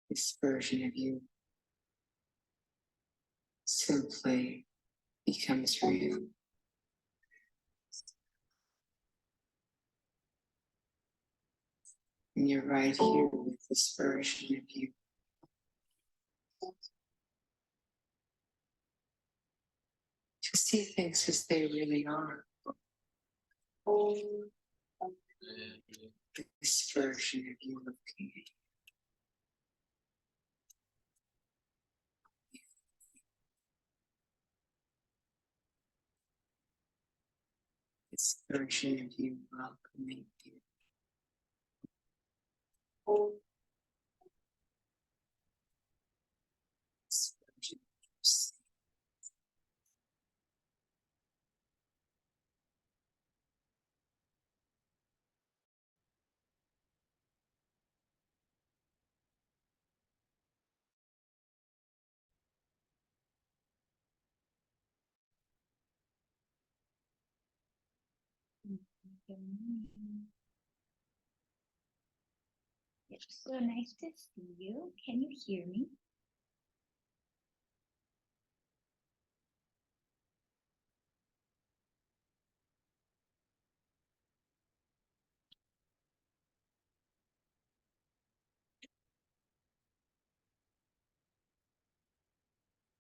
this version of you simply becomes real. And you're right here with this version of you. To see things as they really are. This version of you looking at you. This version of you welcoming you. This version of you safe. It's so nice to see you. Can you hear me?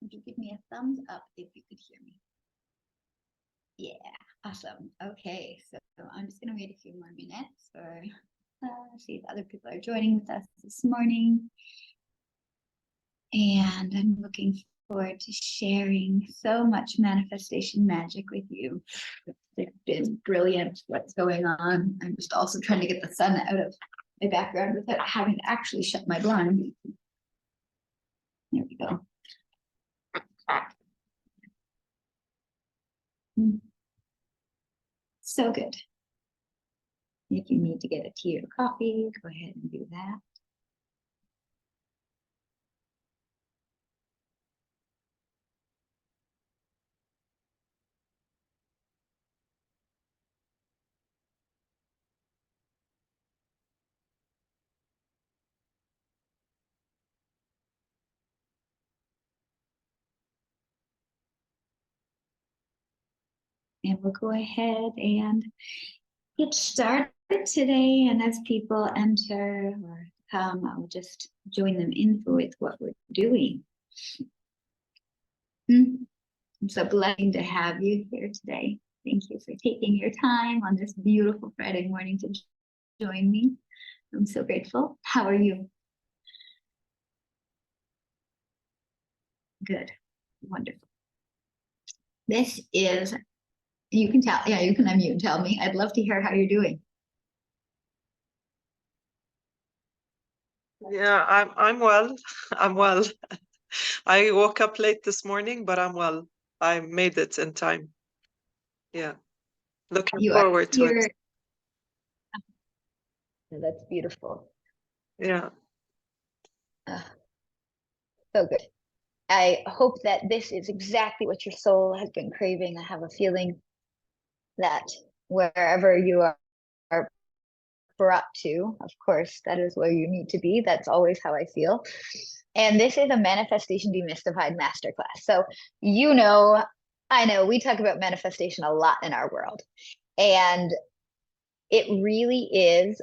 Would you give me a thumbs up if you could hear me? Yeah, awesome. Okay, so I'm just going to wait a few more minutes or see if other people are joining with us this morning. And I'm looking forward to sharing so much manifestation magic with you. It's been brilliant what's going on. I'm just also trying to get the sun out of my background without having to actually shut my blind. There we go. So good. If you need to get a tea or coffee, go ahead and do that. And we'll go ahead and get started today. And as people enter or come, I'll just join them in with what we're doing. I'm so blessed to have you here today. Thank you for taking your time on this beautiful Friday morning to join me. I'm so grateful. How are you? Good. Wonderful. This is, you can tell, yeah, you can unmute and tell me. I'd love to hear how you're doing. Yeah, I'm well. I'm well. I woke up late this morning, but I'm well. I made it in time. Yeah. Looking forward to it. That's beautiful. Yeah. So good. I hope that this is exactly what your soul has been craving. I have a feeling that wherever you are brought to, of course, that is where you need to be. That's always how I feel. And this is a Manifestation Demystified Masterclass. So, I know we talk about manifestation a lot in our world. And it really is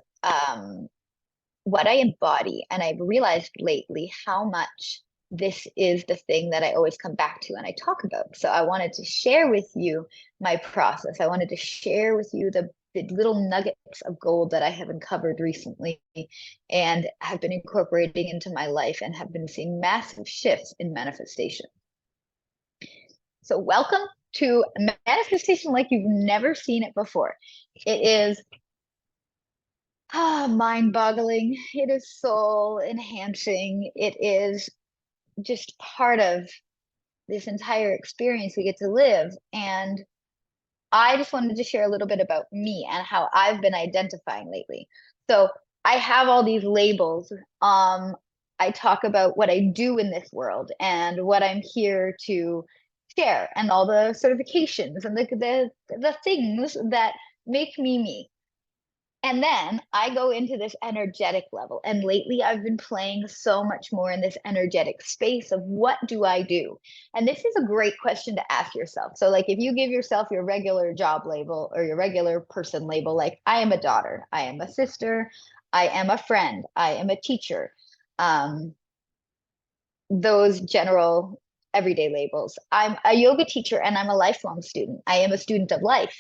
what I embody. And I've realized lately how much this is the thing that I always come back to and I talk about. So I wanted to share with you my process. I wanted to share with you the little nuggets of gold that I have uncovered recently and have been incorporating into my life and have been seeing massive shifts in manifestation. So welcome to manifestation like you've never seen it before. It is mind-boggling. It is soul enhancing. It is just part of this entire experience we get to live. And I just wanted to share a little bit about me and how I've been identifying lately. So I have all these labels. I talk about what I do in this world and what I'm here to share and all the certifications and the things that make me me. And then I go into this energetic level. And lately I've been playing so much more in this energetic space of what do I do? And this is a great question to ask yourself. So like if you give yourself your regular job label or your regular person label, like I am a daughter, I am a sister, I am a friend, I am a teacher. Those general everyday labels. I'm a yoga teacher and I'm a lifelong student. I am a student of life.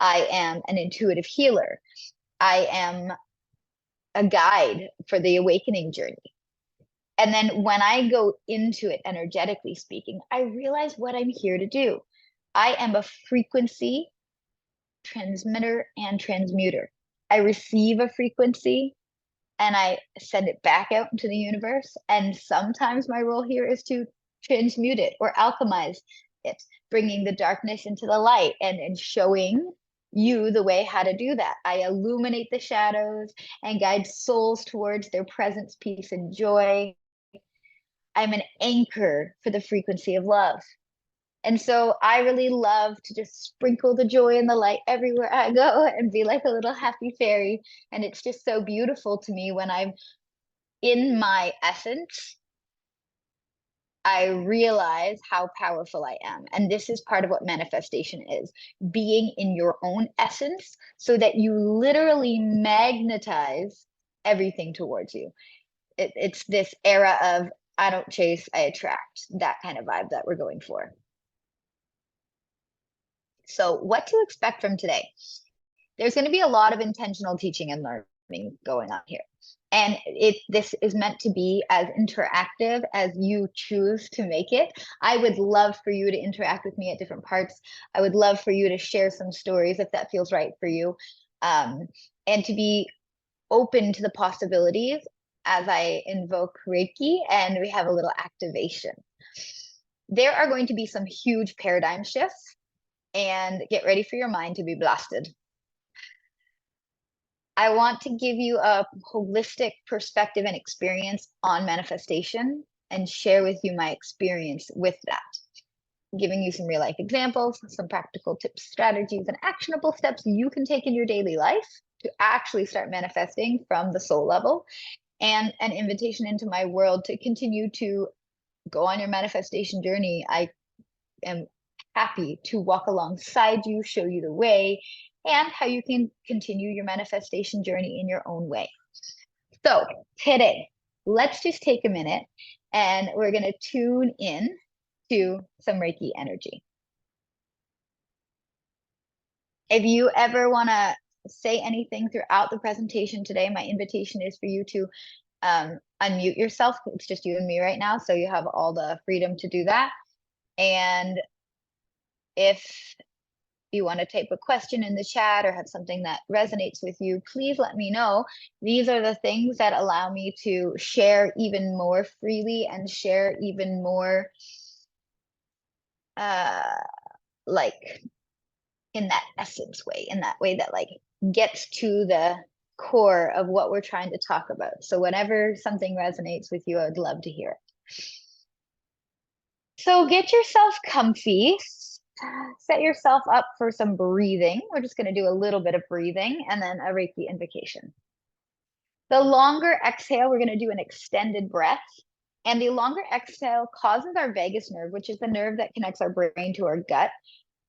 I am an intuitive healer. I am a guide for the awakening journey. And then when I go into it, energetically speaking, I realize what I'm here to do. I am a frequency transmitter and transmuter. I receive a frequency and I send it back out into the universe. And sometimes my role here is to transmute it or alchemize it, bringing the darkness into the light and showing you the way how to do that. I illuminate the shadows and guide souls towards their presence, peace, and joy. I'm an anchor for the frequency of love. And so I really love to just sprinkle the joy and the light everywhere I go and be like a little happy fairy. And it's just so beautiful to me when I'm in my essence, I realize how powerful I am. And this is part of what manifestation is, being in your own essence so that you literally magnetize everything towards you. It's this era of I don't chase, I attract, that kind of vibe that we're going for. So what to expect from today? There's going to be a lot of intentional teaching and learning going on here. And this is meant to be as interactive as you choose to make it. I would love for you to interact with me at different parts. I would love for you to share some stories if that feels right for you. And to be open to the possibilities as I invoke Reiki and we have a little activation. There are going to be some huge paradigm shifts, and get ready for your mind to be blasted. I want to give you a holistic perspective and experience on manifestation and share with you my experience with that, giving you some real life examples, some practical tips, strategies, and actionable steps you can take in your daily life to actually start manifesting from the soul level, and an invitation into my world to continue to go on your manifestation journey. I am happy to walk alongside you, show you the way, and how you can continue your manifestation journey in your own way. So today, let's just take a minute and we're going to tune in to some Reiki energy. If you ever want to say anything throughout the presentation today, my invitation is for you to unmute yourself. It's just you and me right now, so you have all the freedom to do that. And if you want to type a question in the chat or have something that resonates with you, please let me know. These are the things that allow me to share even more freely and share even more like in that essence way, in that way that like gets to the core of what we're trying to talk about. So whenever something resonates with you, I would love to hear it. So get yourself comfy. Set yourself up for some breathing. We're just going to do a little bit of breathing and then a Reiki invocation. The longer exhale, we're going to do an extended breath. And the longer exhale causes our vagus nerve, which is the nerve that connects our brain to our gut,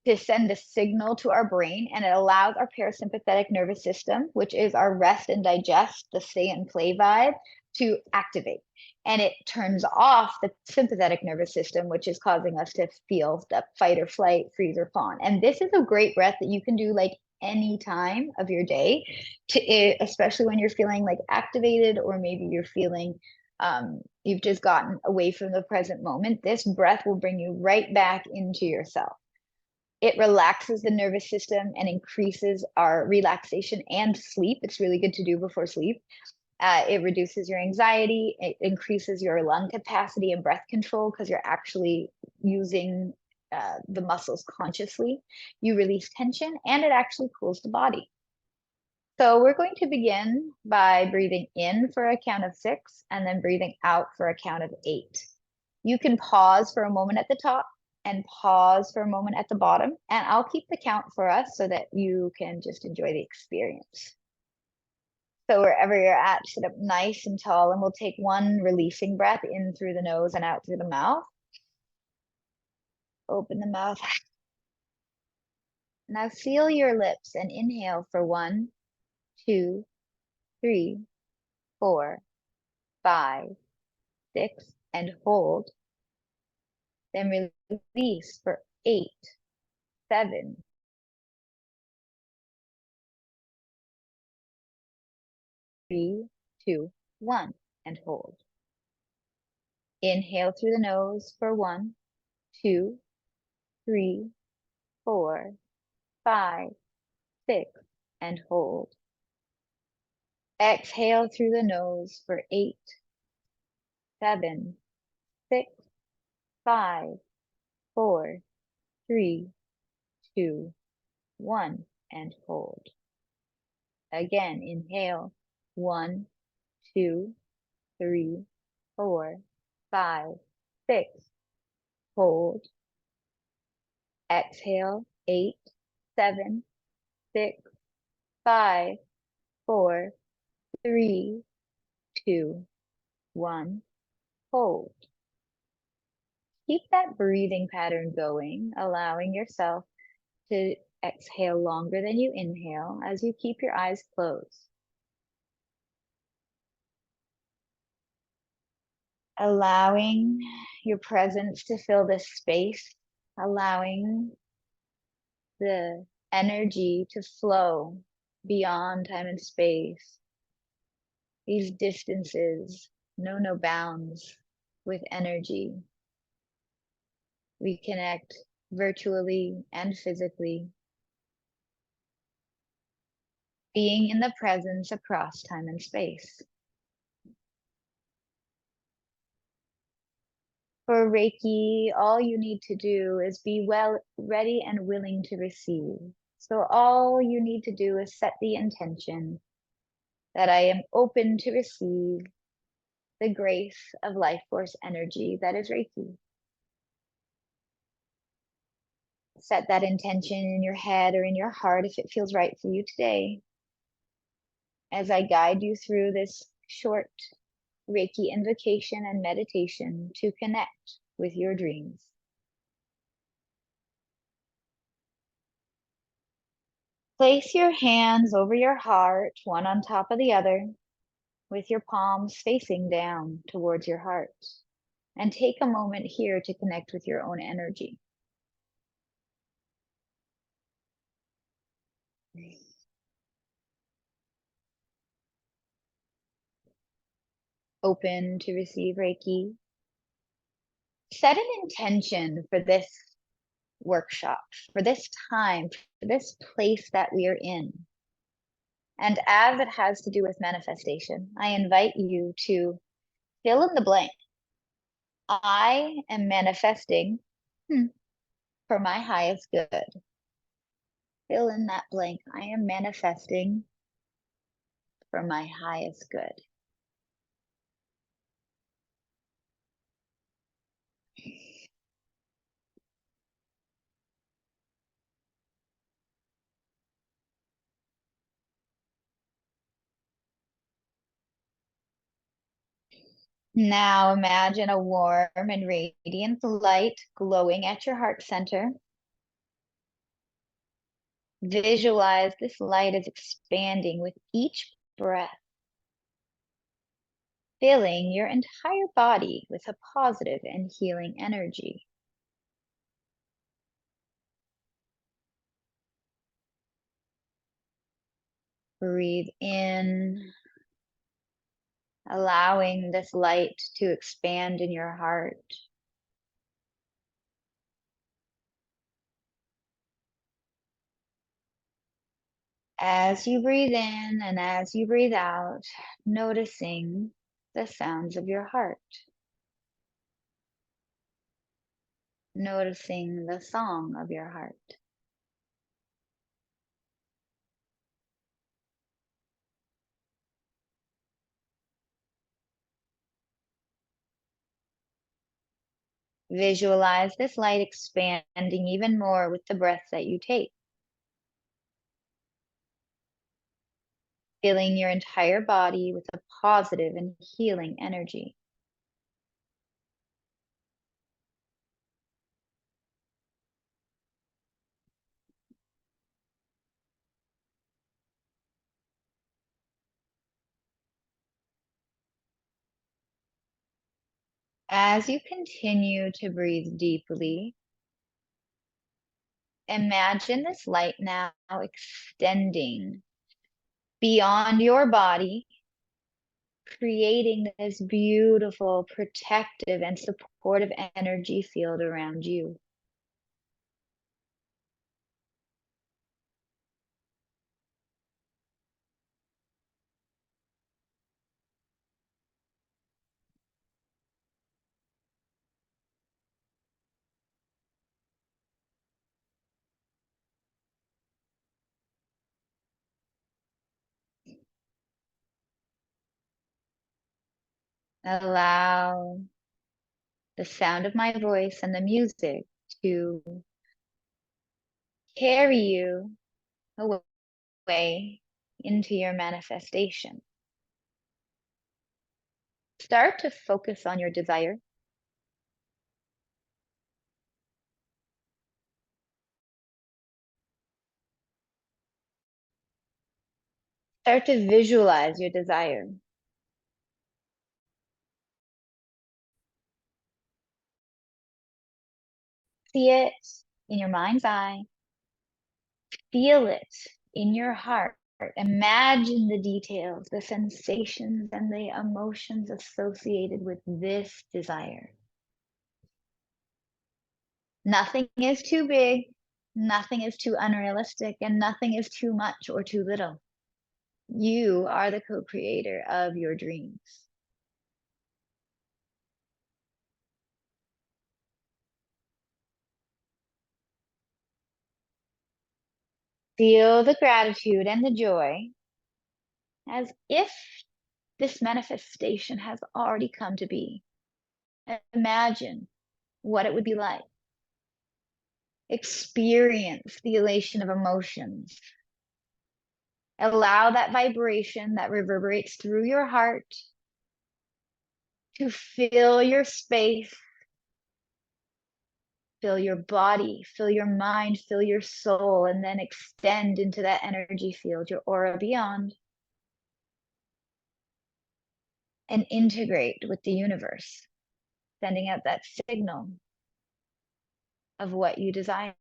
to send a signal to our brain. And it allows our parasympathetic nervous system, which is our rest and digest, the stay and play vibe, to activate. And it turns off the sympathetic nervous system, which is causing us to feel the fight or flight, freeze or fawn. And this is a great breath that you can do like any time of your day, especially when you're feeling like activated, or maybe you're feeling you've just gotten away from the present moment. This breath will bring you right back into yourself. It relaxes the nervous system and increases our relaxation and sleep. It's really good to do before sleep. It reduces your anxiety. It increases your lung capacity and breath control because you're actually using the muscles consciously. You release tension and it actually cools the body. So we're going to begin by breathing in for a count of 6 and then breathing out for a count of 8. You can pause for a moment at the top and pause for a moment at the bottom, and I'll keep the count for us so that you can just enjoy the experience. So wherever you're at, sit up nice and tall, and we'll take one releasing breath in through the nose and out through the mouth. Open the mouth. Now seal your lips and inhale for 1, 2, 3, 4, 5, 6, and hold. Then release for 8, 7, 3, 2, 1, and hold. Inhale through the nose for 1, 2, 3, 4, 5, 6, and hold. Exhale through the nose for 8, 7, 6, 5, 4, 3, 2, 1, and hold. Again, inhale 1, 2, 3, 4, 5, 6. Hold. Exhale 8, 7, 6, 5, 4, 3, 2, 1. Hold. Keep that breathing pattern going, allowing yourself to exhale longer than you inhale as you keep your eyes closed. Allowing your presence to fill this space, allowing the energy to flow beyond time and space. These distances know no bounds with energy. We connect virtually and physically, being in the presence across time and space. For Reiki, all you need to do is be ready and willing to receive. So all you need to do is set the intention that I am open to receive the grace of life force energy that is Reiki. Set that intention in your head or in your heart if it feels right for you today. As I guide you through this short Reiki invocation and meditation to connect with your dreams. Place your hands over your heart, one on top of the other, with your palms facing down towards your heart. And take a moment here to connect with your own energy. Open to receive Reiki. Set an intention for this workshop, for this time, for this place that we are in. And as it has to do with manifestation, I invite you to fill in the blank. I am manifesting for my highest good. Fill in that blank. I am manifesting for my highest good. Now imagine a warm and radiant light glowing at your heart center. Visualize this light as expanding with each breath, filling your entire body with a positive and healing energy. Breathe in, allowing this light to expand in your heart. As you breathe in and as you breathe out, noticing the sounds of your heart. Noticing the song of your heart. Visualize this light expanding even more with the breath that you take. filling your entire body with a positive and healing energy. As you continue to breathe deeply, imagine this light now extending beyond your body, creating this beautiful, protective, and supportive energy field around you. Allow the sound of my voice and the music to carry you away into your manifestation. Start to focus on your desire. Start to visualize your desire. See it in your mind's eye. Feel it in your heart. Imagine the details, the sensations, and the emotions associated with this desire. Nothing is too big, nothing is too unrealistic, and nothing is too much or too little. You are the co-creator of your dreams. Feel the gratitude and the joy as if this manifestation has already come to be. Imagine what it would be like. Experience the elation of emotions. Allow that vibration that reverberates through your heart to fill your space, fill your body, fill your mind, fill your soul, and then extend into that energy field, your aura beyond, and integrate with the universe, sending out that signal of what you desire.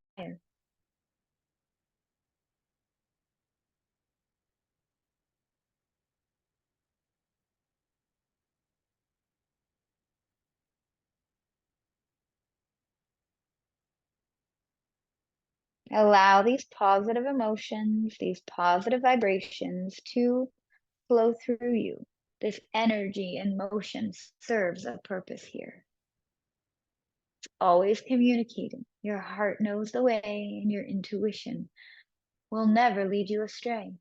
Allow these positive emotions, these positive vibrations to flow through you. This energy and motion serves a purpose here. It's always communicating. Your heart knows the way, and your intuition will never lead you astray.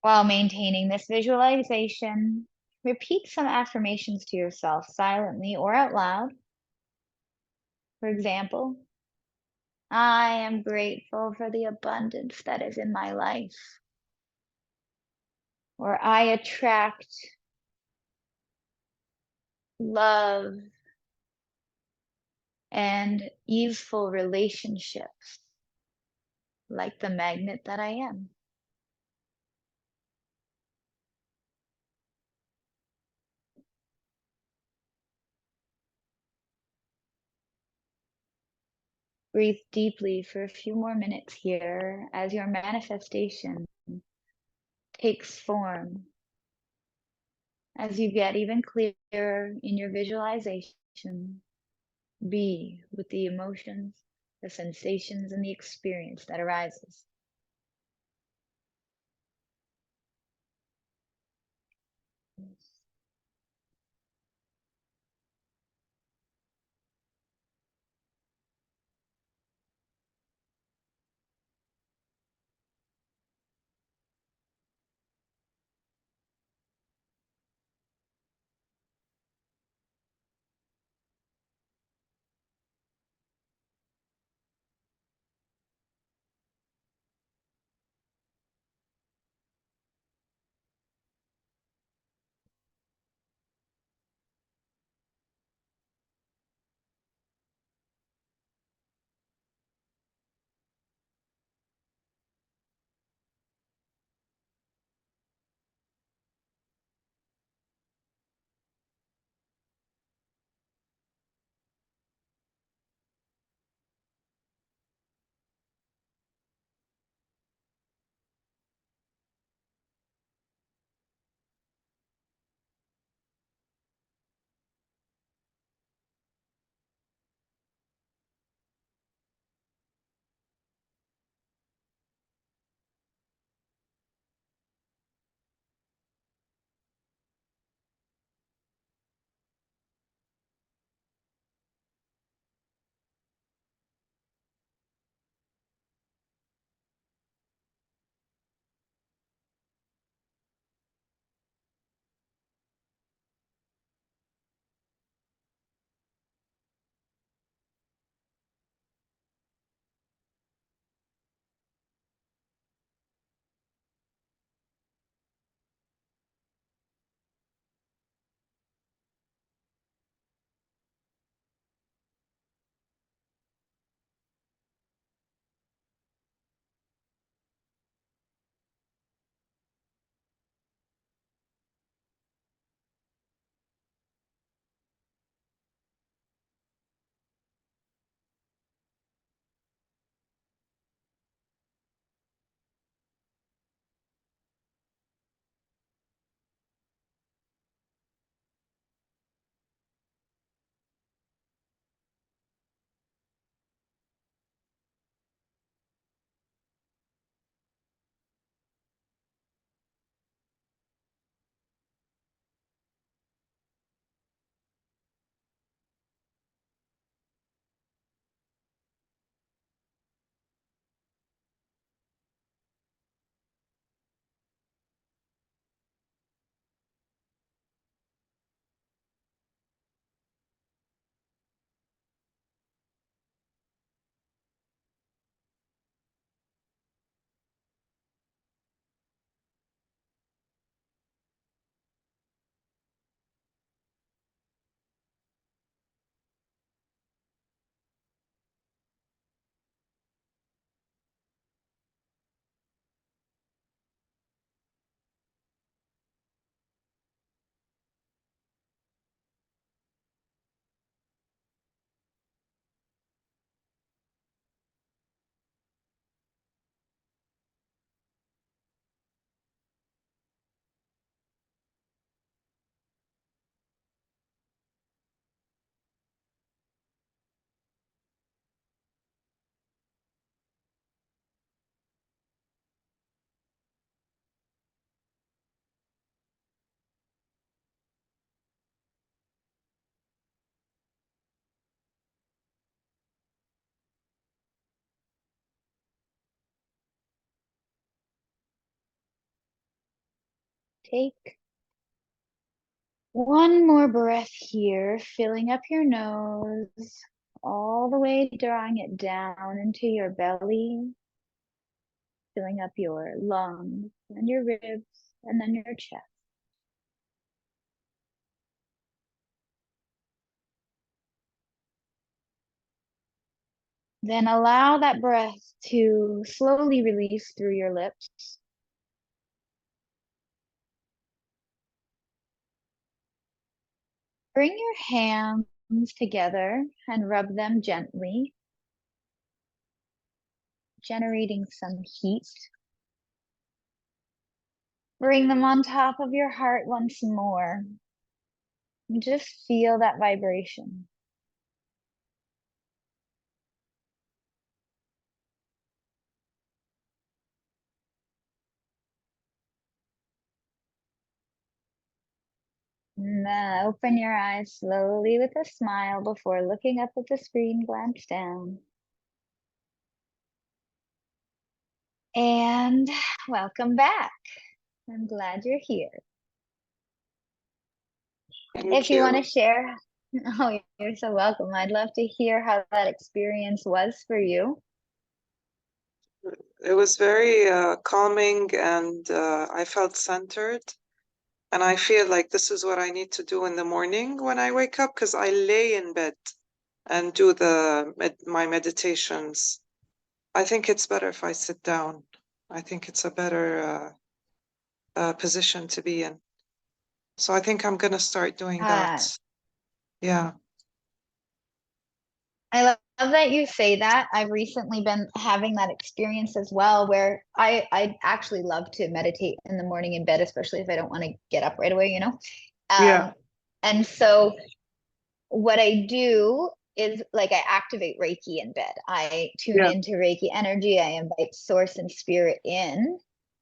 While maintaining this visualization, repeat some affirmations to yourself silently or out loud. For example, I am grateful for the abundance that is in my life. Or I attract love and easeful relationships like the magnet that I am. Breathe deeply for a few more minutes here as your manifestation takes form. As you get even clearer in your visualization, be with the emotions, the sensations, and the experience that arises. Take one more breath here, filling up your nose, all the way drawing it down into your belly, filling up your lungs and your ribs and then your chest. Then allow that breath to slowly release through your lips. Bring your hands together and rub them gently, generating some heat. Bring them on top of your heart once more. And just feel that vibration. And then open your eyes slowly with a smile before looking up at the screen, glance down. And welcome back. I'm glad you're here. If you want to share, oh, you're so welcome. I'd love to hear how that experience was for you. It was very calming, and I felt centered. And I feel like this is what I need to do in the morning when I wake up, because I lay in bed and do my meditations. I think it's better if I sit down. I think it's a better position to be in. So I think I'm going to start doing that. Yeah. I love that you say that. I've recently been having that experience as well, where I actually love to meditate in the morning in bed, especially if I don't want to get up right away, Yeah. And so what I do is like I activate Reiki in bed. I tune into Reiki energy. I invite source and spirit in.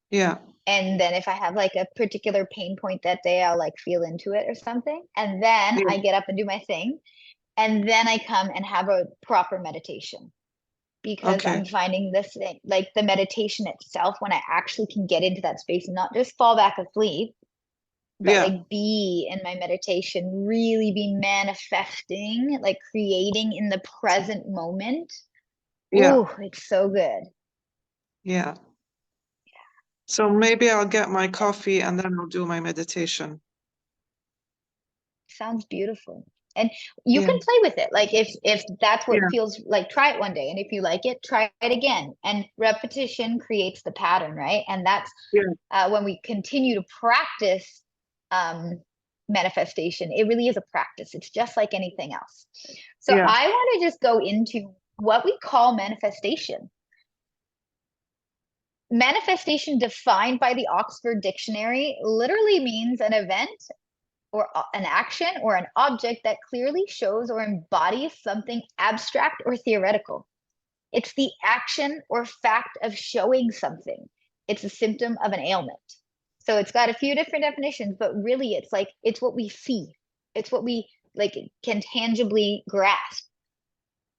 Yeah. And then if I have like a particular pain point that day, I'll like feel into it or something. And then I get up and do my thing. And then I come and have a proper meditation, because I'm finding this thing, like the meditation itself, when I actually can get into that space and not just fall back asleep, but like be in my meditation, really be manifesting, like creating in the present moment. Yeah. Ooh, it's so good. Yeah. So maybe I'll get my coffee and then I'll do my meditation. Sounds beautiful. And you can play with it. Like if that's what feels like, try it one day. And if you like it, try it again. And repetition creates the pattern, right? And that's when we continue to practice manifestation, it really is a practice. It's just like anything else. So I want to just go into what we call manifestation. Manifestation, defined by the Oxford Dictionary, literally means an event or an action or an object that clearly shows or embodies something abstract or theoretical. It's the action or fact of showing something. It's a symptom of an ailment. So it's got a few different definitions, but really it's like, it's what we see. It's what we like can tangibly grasp.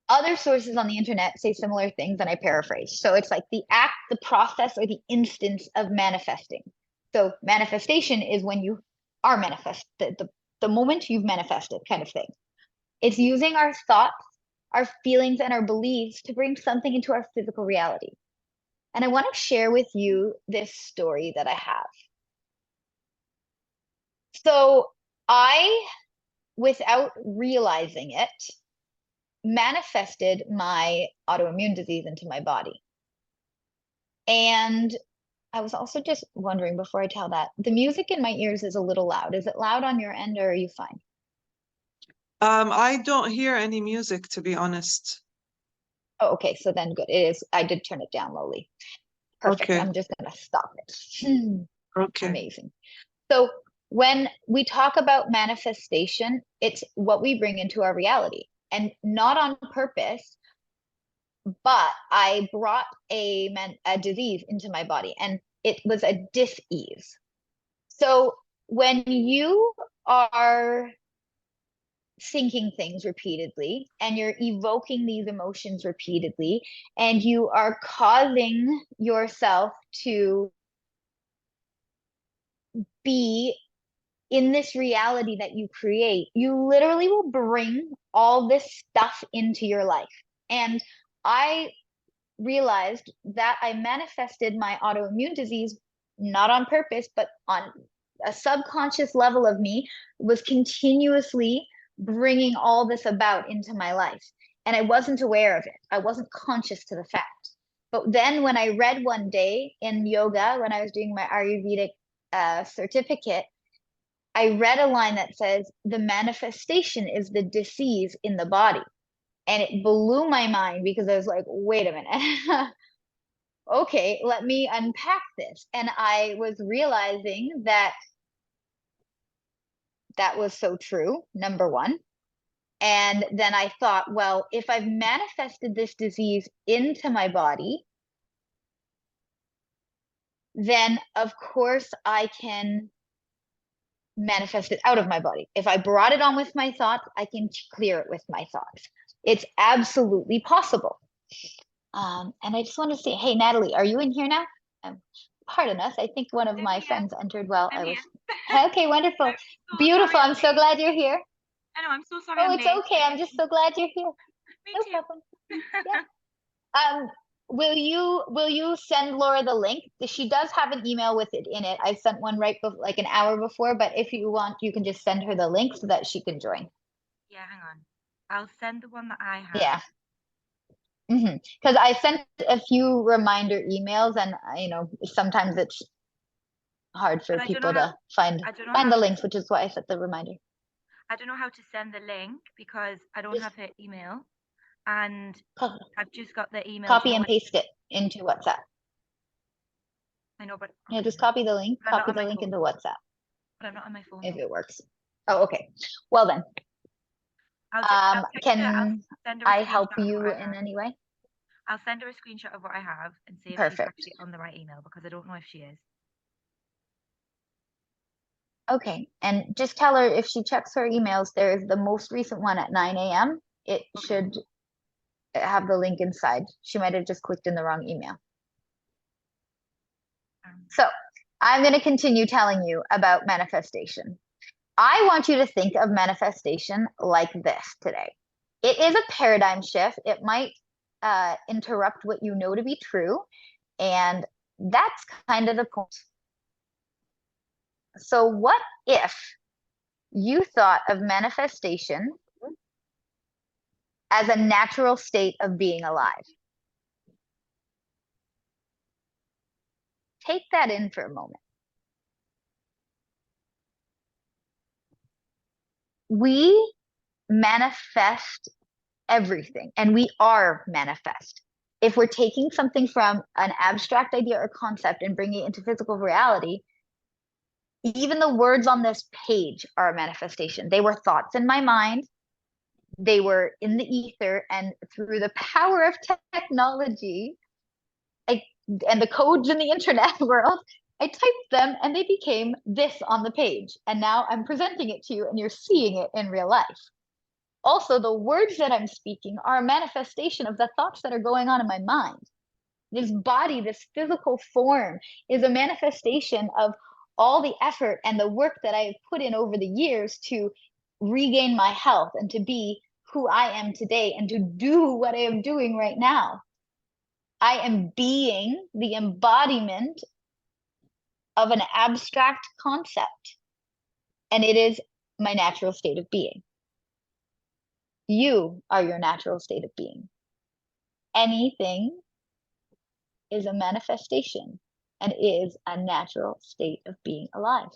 Other sources on the internet say similar things, and I paraphrase. So it's like the act, the process, or the instance of manifesting. So manifestation is when you are manifested, the moment you've manifested, kind of thing. It's using our thoughts, our feelings, and our beliefs to bring something into our physical reality. And I want to share with you this story that I have. So I, without realizing it, manifested my autoimmune disease into my body. And I was also just wondering, before I tell that, the music in my ears is a little loud. Is it loud on your end, or are you fine? I don't hear any music, to be honest. Oh, okay. So then good. It is. I did turn it down lowly. Perfect. Okay. I'm just going to stop it. Okay. Amazing. So when we talk about manifestation, it's what we bring into our reality, and not on purpose, but I brought a disease into my body, and it was a dis-ease. So when you are thinking things repeatedly and you're evoking these emotions repeatedly, and you are causing yourself to be in this reality that you create, you literally will bring all this stuff into your life. And I realized that I manifested my autoimmune disease not on purpose, but on a subconscious level of me was continuously bringing all this about into my life. And I wasn't aware of it. I wasn't conscious to the fact. But then when I read one day in yoga, when I was doing my Ayurvedic certificate, I read a line that says, the manifestation is the disease in the body. And it blew my mind because I was like, wait a minute. Okay, let me unpack this. And I was realizing that that was so true, number one. And then I thought, well, if I've manifested this disease into my body, then of course I can manifest it out of my body. If I brought it on with my thoughts, I can clear it with my thoughts. It's absolutely possible. And I just want to say, hey, Natalie, are you in here now? Pardon us. I think one of my friends entered while I was. Okay, wonderful. So beautiful. sorry, I'm so glad you're here. I know, I'm so sorry. Oh, it's okay. I'm just so glad you're here. Me No too. problem. Yeah. Will you send Laura the link? She does have an email with it in it. I sent one right before, like an hour before, but if you want, you can just send her the link so that she can join. Yeah, hang on. I'll send the one that I have. Yeah. Because I sent a few reminder emails, and sometimes it's hard for people to find the links, which is why I set the reminder. I don't know how to send the link because I don't have her email, and I've just got the email. Copy and paste it into WhatsApp. I know, but yeah, just copy the link. Copy the link into WhatsApp. But I'm not on my phone. If it works. Oh, okay. Well then. Can I help you in any way? I'll send her a screenshot of what I have and see if she's actually on the right email, because I don't know if she is. Okay, and just tell her if she checks her emails, there's the most recent one at 9 a.m. It should have the link inside. She might have just clicked in the wrong email. So I'm going to continue telling you about manifestation. I want you to think of manifestation like this today. It is a paradigm shift. It might interrupt what you know to be true, and that's kind of the point. So what if you thought of manifestation as a natural state of being alive? Take that in for a moment. We manifest everything, and we are manifest. If we're taking something from an abstract idea or concept and bringing it into physical reality, even the words on this page are a manifestation. They were thoughts in my mind. They were in the ether, and through the power of technology and the codes in the internet world, I typed them and they became this on the page. And now I'm presenting it to you and you're seeing it in real life. Also, the words that I'm speaking are a manifestation of the thoughts that are going on in my mind. This body, this physical form, is a manifestation of all the effort and the work that I have put in over the years to regain my health and to be who I am today and to do what I am doing right now. I am being the embodiment of an abstract concept, and it is my natural state of being. You are your natural state of being. Anything is a manifestation and is a natural state of being alive.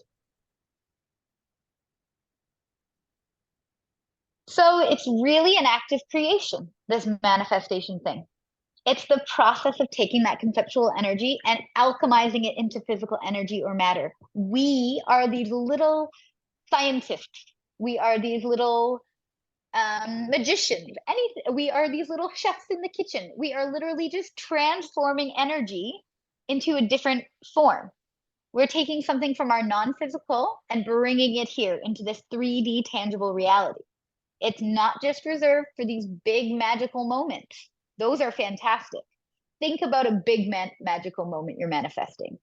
So it's really an act of creation, this manifestation thing. It's the process of taking that conceptual energy and alchemizing it into physical energy or matter. We are these little scientists. We are these little magicians. We are these little chefs in the kitchen. We are literally just transforming energy into a different form. We're taking something from our non-physical and bringing it here into this 3D tangible reality. It's not just reserved for these big magical moments. Those are fantastic. Think about a big magical moment you're manifesting.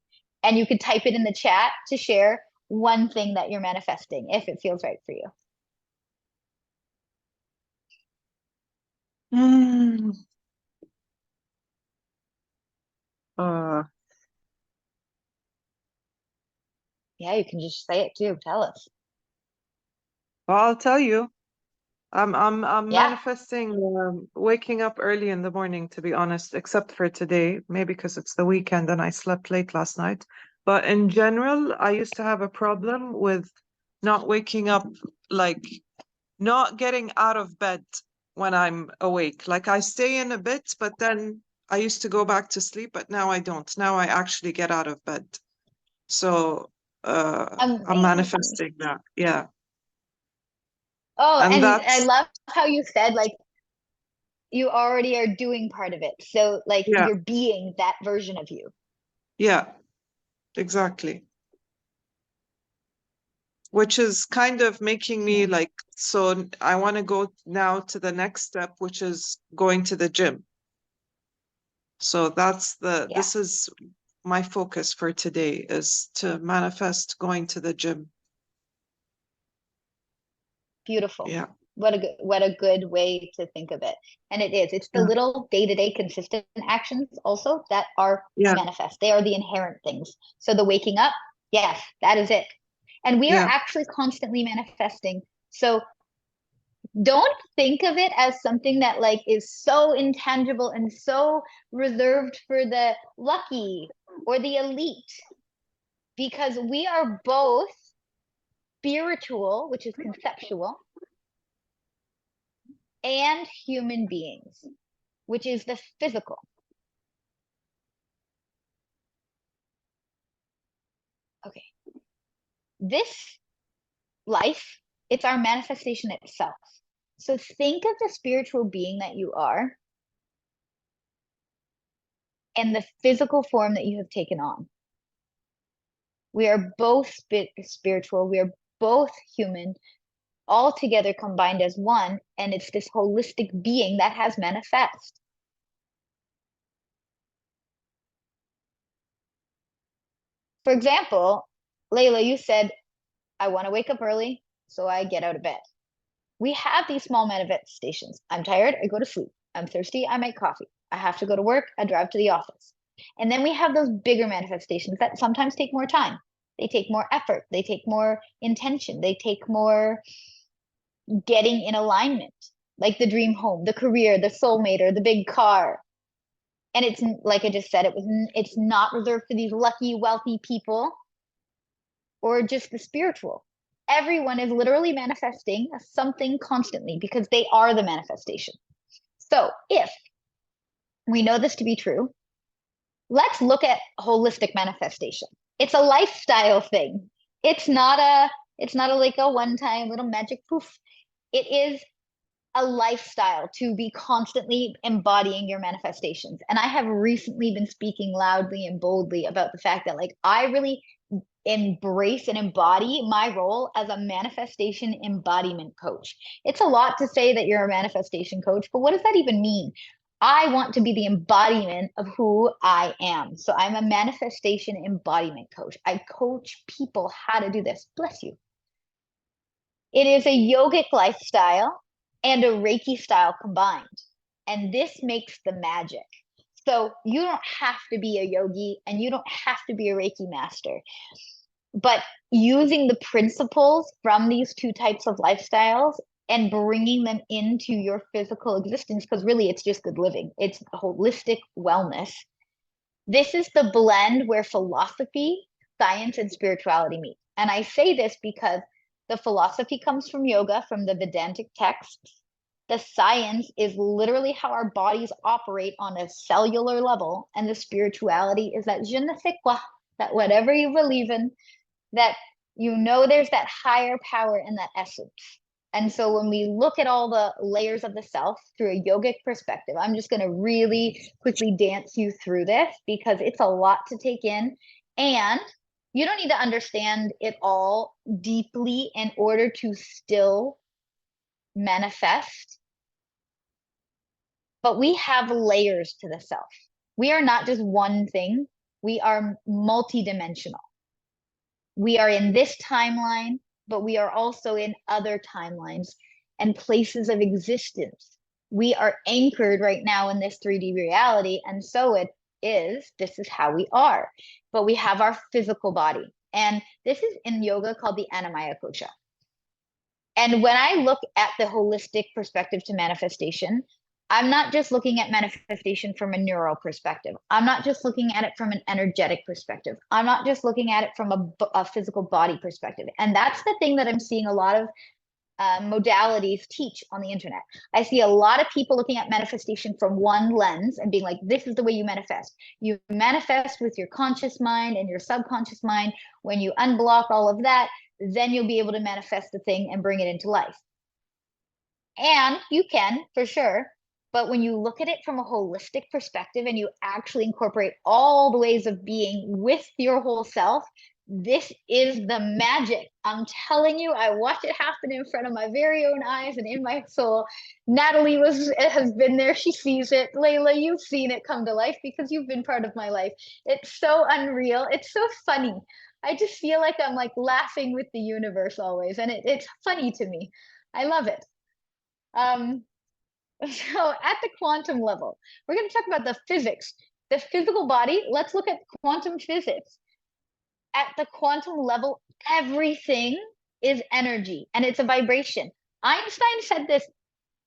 And you could type it in the chat to share one thing that you're manifesting if it feels right for you. Yeah, you can just say it too. Tell us. Well, I'll tell you. I'm Yeah. manifesting waking up early in the morning, to be honest, except for today, maybe because it's the weekend and I slept late last night. But in general, I used to have a problem with not waking up, like not getting out of bed when I'm awake. Like I stay in a bit, but then I used to go back to sleep, but now I don't. Now I actually get out of bed. So I'm Amazing. manifesting that. Yeah. Oh, And and I that's, love how you said like you already are doing part of it. So like yeah, you're being that version of you. yeah, exactly. Which is kind of making me like, so I want to go now to the next step, which is going to the gym. So that's Yeah, this is my focus for today, is to manifest going to the gym. beautiful. Yeah. What a good way to think of it. And it is. It's the Yeah. little day-to-day consistent actions also that are Yeah. manifest. They are the inherent things. So the waking up, yes, that is it. And we are Yeah. actually constantly manifesting. So don't think of it as something that like is so intangible and so reserved for the lucky or the elite, because we are both spiritual, which is conceptual, and human beings, which is the physical. Okay, this life, it's our manifestation itself. So think of the spiritual being that you are and the physical form that you have taken on. We are both spiritual, we are both human, all together combined as one, and it's this holistic being that has manifest. For example, Layla, you said, I want to wake up early, so I get out of bed. We have these small manifestations. I'm tired, I go to sleep. I'm thirsty, I make coffee. I have to go to work, I drive to the office. And then we have those bigger manifestations that sometimes take more time. They take more effort, they take more intention, they take more getting in alignment, like the dream home, the career, the soulmate, or the big car. And it's like I just said, it's not reserved for these lucky, wealthy people or just the spiritual. Everyone is literally manifesting something constantly because they are the manifestation. So if we know this to be true, let's look at holistic manifestation. It's a lifestyle thing. It's not a like a one-time little magic poof. It is a lifestyle to be constantly embodying your manifestations. And I have recently been speaking loudly and boldly about the fact that like I really embrace and embody my role as a manifestation embodiment coach. It's a lot to say that you're a manifestation coach, but what does that even mean? I want to be the embodiment of who I am. So I'm a manifestation embodiment coach. I coach people how to do this. Bless you. It is a yogic lifestyle and a Reiki style combined. And this makes the magic. So you don't have to be a yogi and you don't have to be a Reiki master. But using the principles from these two types of lifestyles and bringing them into your physical existence, because really it's just good living, it's holistic wellness. This is the blend where philosophy, science, and spirituality meet. And I say this because the philosophy comes from yoga, from the Vedantic texts. The science is literally how our bodies operate on a cellular level. And the spirituality is that je ne sais quoi, that whatever you believe in, that you know there's that higher power in that essence. And so when we look at all the layers of the self through a yogic perspective, I'm just going to really quickly dance you through this because it's a lot to take in. And you don't need to understand it all deeply in order to still manifest. But we have layers to the self. We are not just one thing. We are multidimensional. We are in this timeline, but we are also in other timelines and places of existence. We are anchored right now in this 3D reality, and so this is how we are. But we have our physical body, and this is in yoga called the Annamaya Kosha. And when I look at the holistic perspective to manifestation, I'm not just looking at manifestation from a neural perspective. I'm not just looking at it from an energetic perspective. I'm not just looking at it from a physical body perspective. And that's the thing that I'm seeing a lot of modalities teach on the internet. I see a lot of people looking at manifestation from one lens and being like, this is the way you manifest. You manifest with your conscious mind and your subconscious mind. When you unblock all of that, then you'll be able to manifest the thing and bring it into life. And you can, for sure. But when you look at it from a holistic perspective and you actually incorporate all the ways of being with your whole self, this is the magic. I'm telling you, I watch it happen in front of my very own eyes and in my soul. Natalie has been there. She sees it. Layla, you've seen it come to life because you've been part of my life. It's so unreal. It's so funny. I just feel like I'm like laughing with the universe always. And it's funny to me. I love it. So at the quantum level, we're going to talk about the physics, the physical body. Let's look at quantum physics. At the quantum level, everything is energy and it's a vibration. Einstein said this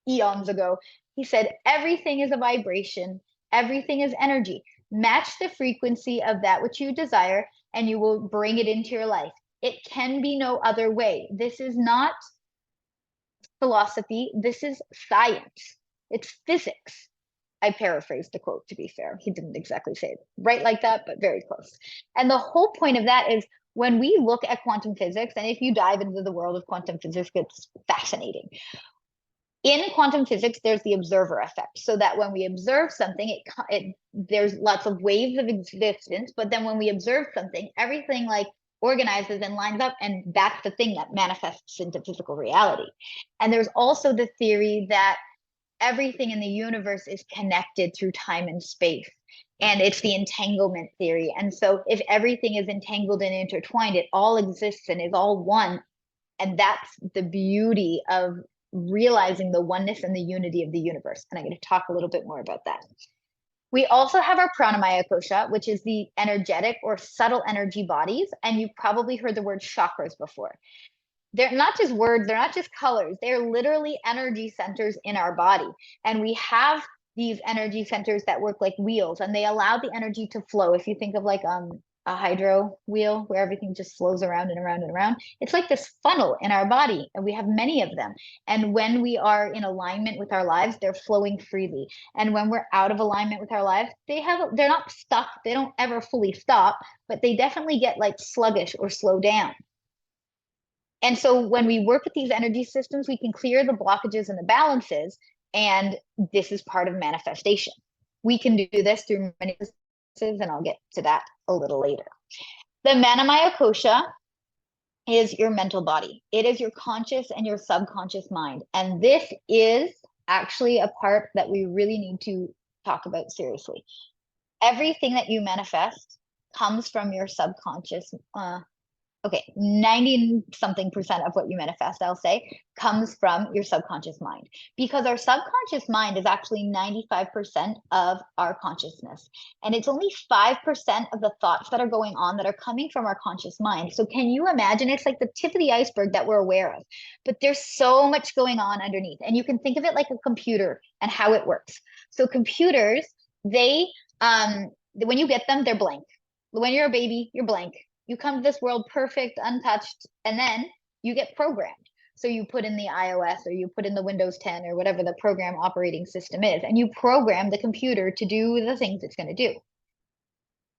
eons ago. He said, everything is a vibration. Everything is energy. Match the frequency of that which you desire and you will bring it into your life. It can be no other way. This is not philosophy. This is science. It's physics. I paraphrased the quote, to be fair. He didn't exactly say it right like that, but very close. And the whole point of that is when we look at quantum physics, and if you dive into the world of quantum physics, it's fascinating. In quantum physics, there's the observer effect. So that when we observe something, there's lots of waves of existence, but then when we observe something, everything like organizes and lines up, and that's the thing that manifests into physical reality. And there's also the theory that everything in the universe is connected through time and space. And it's the entanglement theory. And so if everything is entangled and intertwined, it all exists and is all one. And that's the beauty of realizing the oneness and the unity of the universe. And I'm going to talk a little bit more about that. We also have our pranamaya kosha, which is the energetic or subtle energy bodies. And you've probably heard the word chakras before. They're not just words, they're not just colors, they're literally energy centers in our body. And we have these energy centers that work like wheels, and they allow the energy to flow. If you think of like a hydro wheel where everything just flows around and around and around, it's like this funnel in our body, and we have many of them. And when we are in alignment with our lives, they're flowing freely. And when we're out of alignment with our lives, they're not stuck, they don't ever fully stop, but they definitely get like sluggish or slow down. And so when we work with these energy systems, we can clear the blockages and the balances. And this is part of manifestation. We can do this through many processes, and I'll get to that a little later. The Manamaya Kosha is your mental body. It is your conscious and your subconscious mind. And this is actually a part that we really need to talk about seriously. Everything that you manifest comes from your subconscious 90-something% of what you manifest, I'll say, comes from your subconscious mind, because our subconscious mind is actually 95% of our consciousness. And it's only 5% of the thoughts that are going on that are coming from our conscious mind. So can you imagine? It's like the tip of the iceberg that we're aware of, but there's so much going on underneath. And you can think of it like a computer and how it works. So computers, when you get them, they're blank. When you're a baby, you're blank. You come to this world perfect, untouched, and then you get programmed. So you put in the iOS or you put in the Windows 10 or whatever the program operating system is, and you program the computer to do the things it's going to do.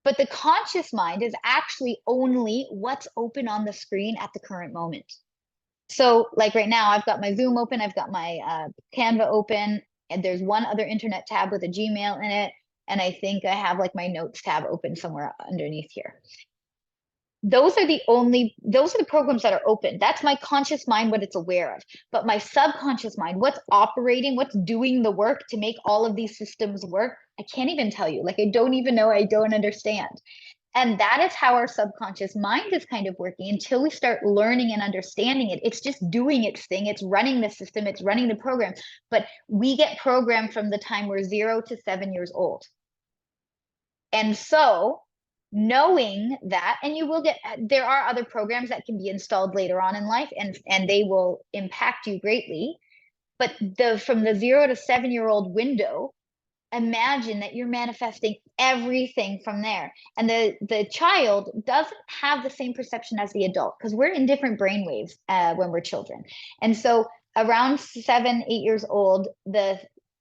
But the conscious mind is actually only what's open on the screen at the current moment. So like right now, I've got my Zoom open, I've got my Canva open, and there's one other internet tab with a Gmail in it. And I think I have like my notes tab open somewhere underneath here. those are the programs that are open. That's my conscious mind, what it's aware of. But my subconscious mind, what's operating, what's doing the work to make all of these systems work, I can't even tell you. Like, I don't even know, I don't understand. And that is how our subconscious mind is kind of working until we start learning and understanding it. It's just doing its thing. It's running the system. It's running the program. But we get programmed from the time we're 0 to 7 years old. And so knowing that, and you will get, there are other programs that can be installed later on in life, and they will impact you greatly. But from the 0 to 7 year old window, imagine that you're manifesting everything from there. And the child doesn't have the same perception as the adult, because we're in different brainwaves when we're children. And so around 7, 8 years old,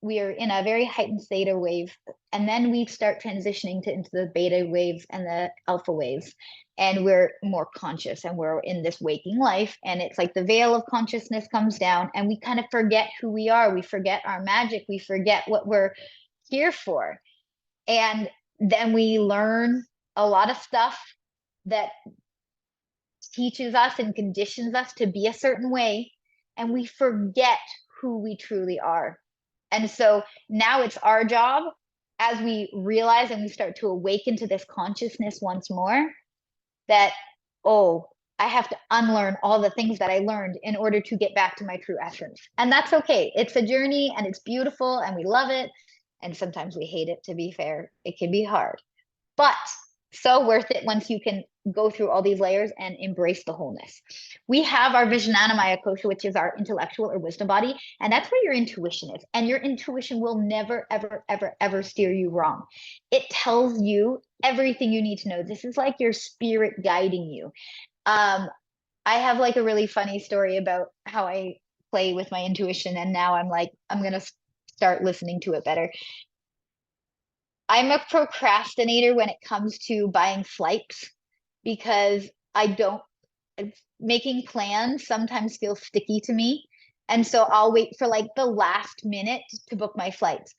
we are in a very heightened theta wave, and then we start transitioning into the beta waves and the alpha waves, and we're more conscious, and we're in this waking life, and it's like the veil of consciousness comes down, and we kind of forget who we are. We forget our magic. We forget what we're here for. And then we learn a lot of stuff that teaches us and conditions us to be a certain way, and we forget who we truly are. And so now it's our job, as we realize and we start to awaken to this consciousness once more, that, oh, I have to unlearn all the things that I learned in order to get back to my true essence. And that's okay. It's a journey, and it's beautiful, and we love it. And sometimes we hate it, to be fair. It can be hard, but so worth it once you can go through all these layers and embrace the wholeness. We have our Vijnanamaya kosha, which is our intellectual or wisdom body, and that's where your intuition is. And your intuition will never, ever, ever, ever steer you wrong. It tells you everything you need to know. This is like your spirit guiding you. I have like a really funny story about how I play with my intuition, and now I'm like, I'm gonna start listening to it better. I'm a procrastinator when it comes to buying flights, because making plans sometimes feels sticky to me. And so I'll wait for like the last minute to book my flights.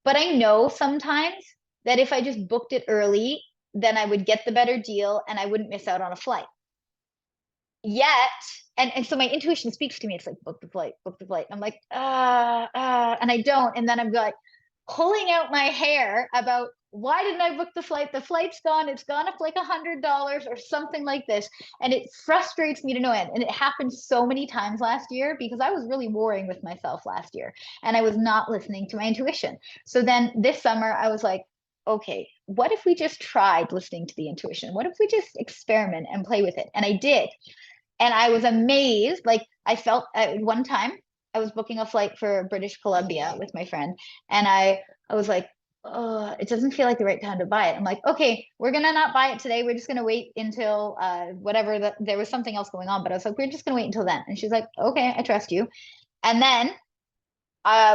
But I know sometimes that if I just booked it early, then I would get the better deal and I wouldn't miss out on a flight. Yet, and so my intuition speaks to me. It's like, book the flight, book the flight. I'm like, and I don't. And then I'm like, pulling out my hair about, why didn't I book the flight? The flight's gone. It's gone up like $100 or something like this. And it frustrates me to no end. And it happened so many times last year because I was really warring with myself last year and I was not listening to my intuition. So then this summer I was like, okay, what if we just tried listening to the intuition? What if we just experiment and play with it? And I did. And I was amazed. Like, I felt at one time I was booking a flight for British Columbia with my friend, and I was like, oh, it doesn't feel like the right time to buy it. I'm like, okay, we're gonna not buy it today. We're just gonna wait until whatever. There was something else going on, but I was like, we're just gonna wait until then. And she's like, okay, I trust you. And then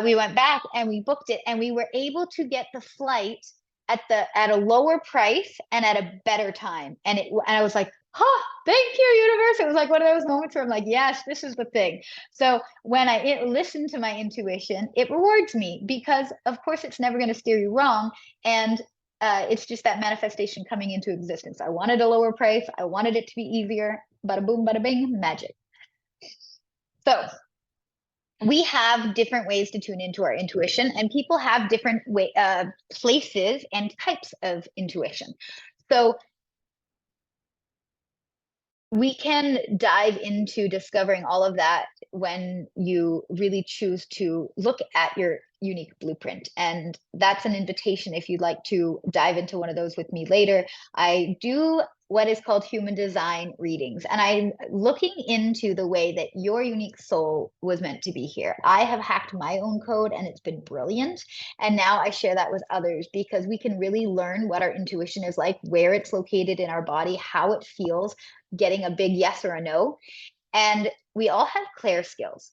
we went back and we booked it, and we were able to get the flight at a lower price and at a better time. And I was like, huh, thank you, universe. It was like one of those moments where I'm like, yes, this is the thing. So when I listen to my intuition, it rewards me, because of course it's never going to steer you wrong. And it's just that manifestation coming into existence. I wanted a lower price. I wanted it to be easier. Bada boom, bada bing, magic. So we have different ways to tune into our intuition, and people have different places and types of intuition. So we can dive into discovering all of that when you really choose to look at your unique blueprint. And that's an invitation if you'd like to dive into one of those with me later. I do what is called human design readings, and I'm looking into the way that your unique soul was meant to be here. I have hacked my own code and it's been brilliant, and now I share that with others, because we can really learn what our intuition is like, where it's located in our body, how it feels, getting a big yes or a no. And we all have clair skills.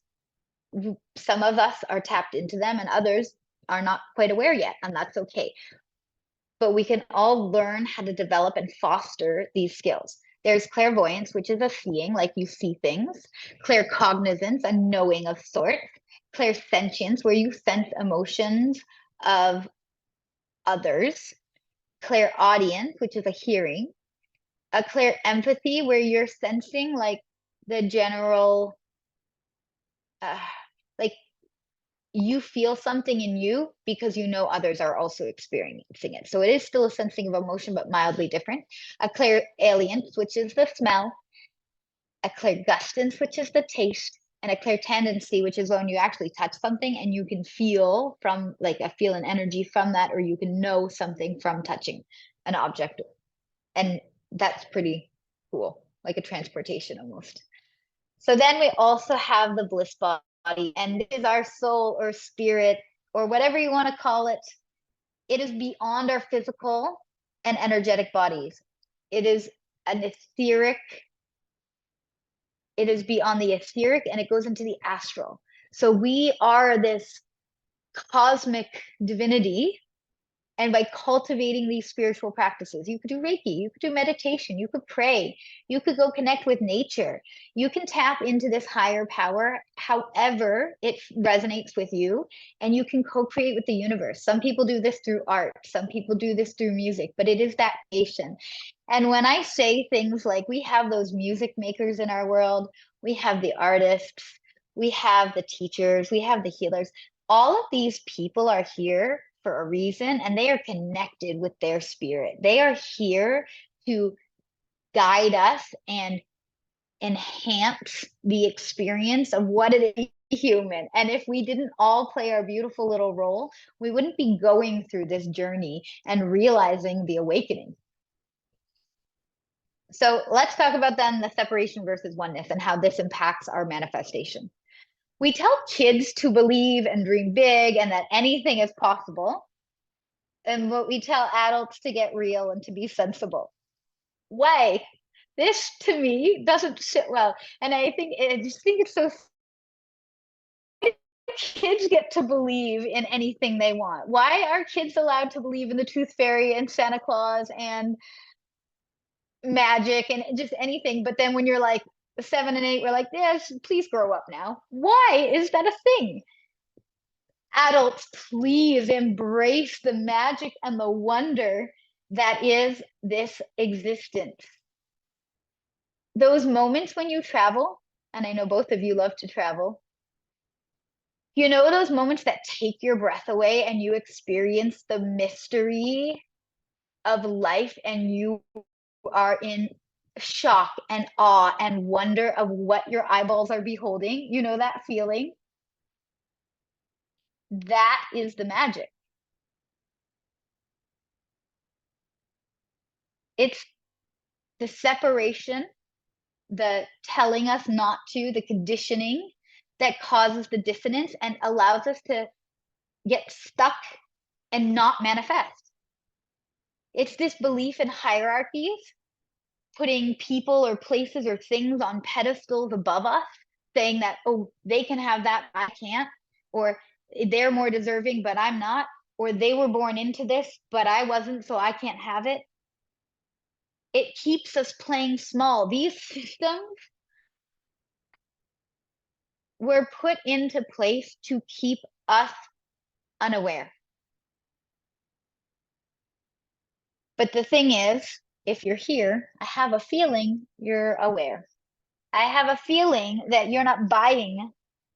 Some of us are tapped into them and others are not quite aware yet, and that's okay. But we can all learn how to develop and foster these skills. There's clairvoyance, which is a seeing, like you see things. Claircognizance, a knowing of sorts. Clairsentience, where you sense emotions of others. Clairaudience, which is a hearing. a clear empathy where you're sensing like the general, like you feel something in you because you know others are also experiencing it. So it is still a sensing of emotion, but mildly different. A clairalience, which is the smell. A clairgustance, which is the taste. And a clairtendency, which is when you actually touch something and you can feel from like feel an energy from that, or you can know something from touching an object. And that's pretty cool, like a transportation almost. So then we also have the bliss body, and this is our soul or spirit or whatever you want to call it. It is beyond our physical and energetic bodies. It is an etheric, it is beyond the etheric, and it goes into the astral. So we are this cosmic divinity. And by cultivating these spiritual practices, you could do Reiki, you could do meditation, you could pray, you could go connect with nature. You can tap into this higher power, however it resonates with you, and you can co-create with the universe. Some people do this through art, some people do this through music, but it is that creation. And when I say things like we have those music makers in our world, we have the artists, we have the teachers, we have the healers, all of these people are here for a reason, and they are connected with their spirit. They are here to guide us and enhance the experience of what it is to be human. And if we didn't all play our beautiful little role, we wouldn't be going through this journey and realizing the awakening. So let's talk about then the separation versus oneness and how this impacts our manifestation. We tell kids to believe and dream big and that anything is possible. And what we tell adults to get real and to be sensible. Why? This to me doesn't sit well. And I just think it's so, kids get to believe in anything they want. Why are kids allowed to believe in the tooth fairy and Santa Claus and magic and just anything? But then when you're like 7 and 8, we're like, yes, please grow up now. Why is that a thing? Adults, please embrace the magic and the wonder that is this existence. Those moments when you travel, and I know both of you love to travel, you know, those moments that take your breath away and you experience the mystery of life and you are in shock and awe and wonder of what your eyeballs are beholding. You know that feeling? That is the magic. It's the separation, the telling us not to, the conditioning that causes the dissonance and allows us to get stuck and not manifest. It's this belief in hierarchies, putting people or places or things on pedestals above us, saying that, oh, they can have that, I can't, or they're more deserving, but I'm not, or they were born into this, but I wasn't, so I can't have it. It keeps us playing small. These systems were put into place to keep us unaware. But the thing is, if you're here, I have a feeling you're aware. I have a feeling that you're not buying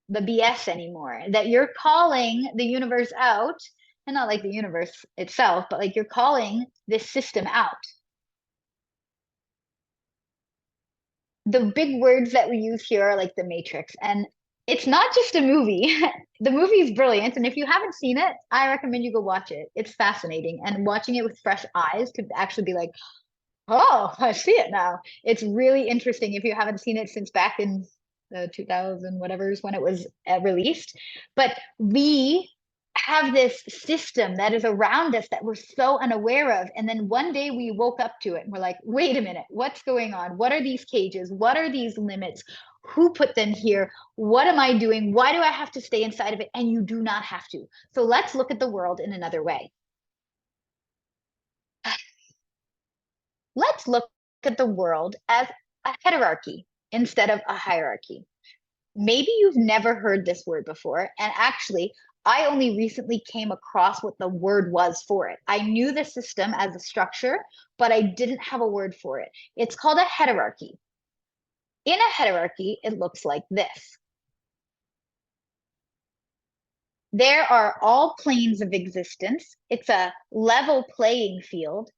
the BS anymore, that you're calling the universe out, and not like the universe itself, but like you're calling this system out. The big words that we use here are like the Matrix, and it's not just a movie. The movie is brilliant, and if you haven't seen it, I recommend you go watch it. It's fascinating, and watching it with fresh eyes could actually be like, oh, I see it now. It's really interesting if you haven't seen it since back in the 2000 whatever's when it was released. But we have this system that is around us that we're so unaware of. And then one day we woke up to it and we're like, wait a minute, what's going on? What are these cages? What are these limits? Who put them here? What am I doing? Why do I have to stay inside of it? And you do not have to. So let's look at the world in another way. Let's look at the world as a hierarchy instead of a hierarchy. Maybe you've never heard this word before. And actually, I only recently came across what the word was for it. I knew the system as a structure, but I didn't have a word for it. It's called a hierarchy. In a hierarchy, it looks like this. There are all planes of existence. It's a level playing field,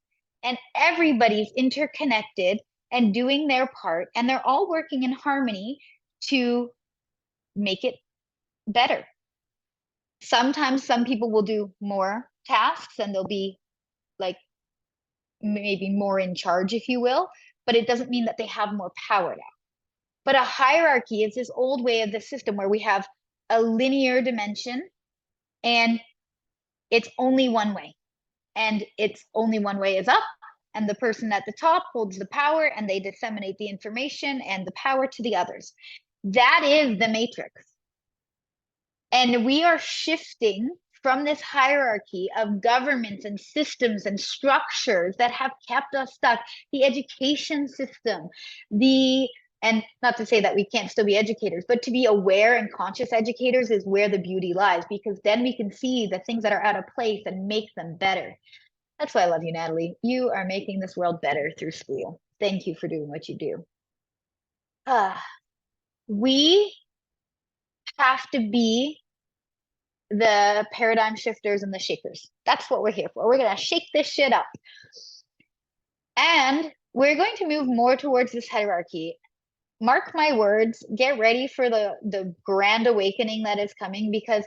and everybody's interconnected and doing their part, and they're all working in harmony to make it better. Sometimes some people will do more tasks and they'll be like maybe more in charge, if you will, but it doesn't mean that they have more power now. But a hierarchy is this old way of the system where we have a linear dimension and it's only one way. And it's only one way is up, and the person at the top holds the power and they disseminate the information and the power to the others. That is the matrix. And we are shifting from this hierarchy of governments and systems and structures that have kept us stuck. The education system, and not to say that we can't still be educators, but to be aware and conscious educators is where the beauty lies, because then we can see the things that are out of place and make them better. That's why I love you, Natalie. You are making this world better through school. Thank you for doing what you do. We have to be the paradigm shifters and the shakers. That's what we're here for. We're going to shake this shit up. And we're going to move more towards this hierarchy. Mark my words, get ready for the grand awakening that is coming, because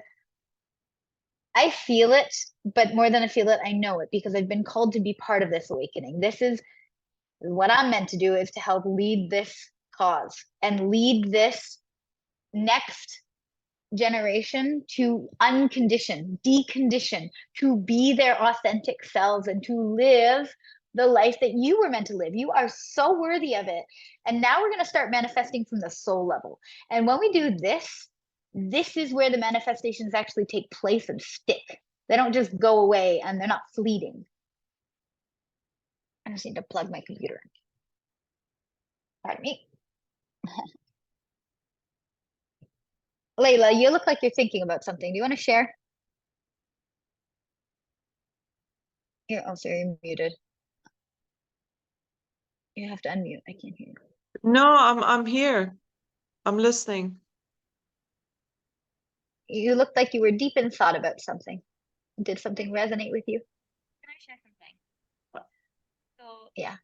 I feel it, but more than I feel it, I know it, because I've been called to be part of this awakening. This is what I'm meant to do, is to help lead this cause and lead this next generation to uncondition, decondition, to be their authentic selves and to live the life that you were meant to live. You are so worthy of it. And now we're going to start manifesting from the soul level. And when we do this, this is where the manifestations actually take place and stick. They don't just go away and they're not fleeting. I just need to plug my computer in. Pardon me. Layla, you look like you're thinking about something. Do you want to share? Oh, sorry, you're muted. You have to unmute. I can't hear you. No, I'm here. I'm listening. You looked like you were deep in thought about something. Did something resonate with you? Can I share something? So Yeah.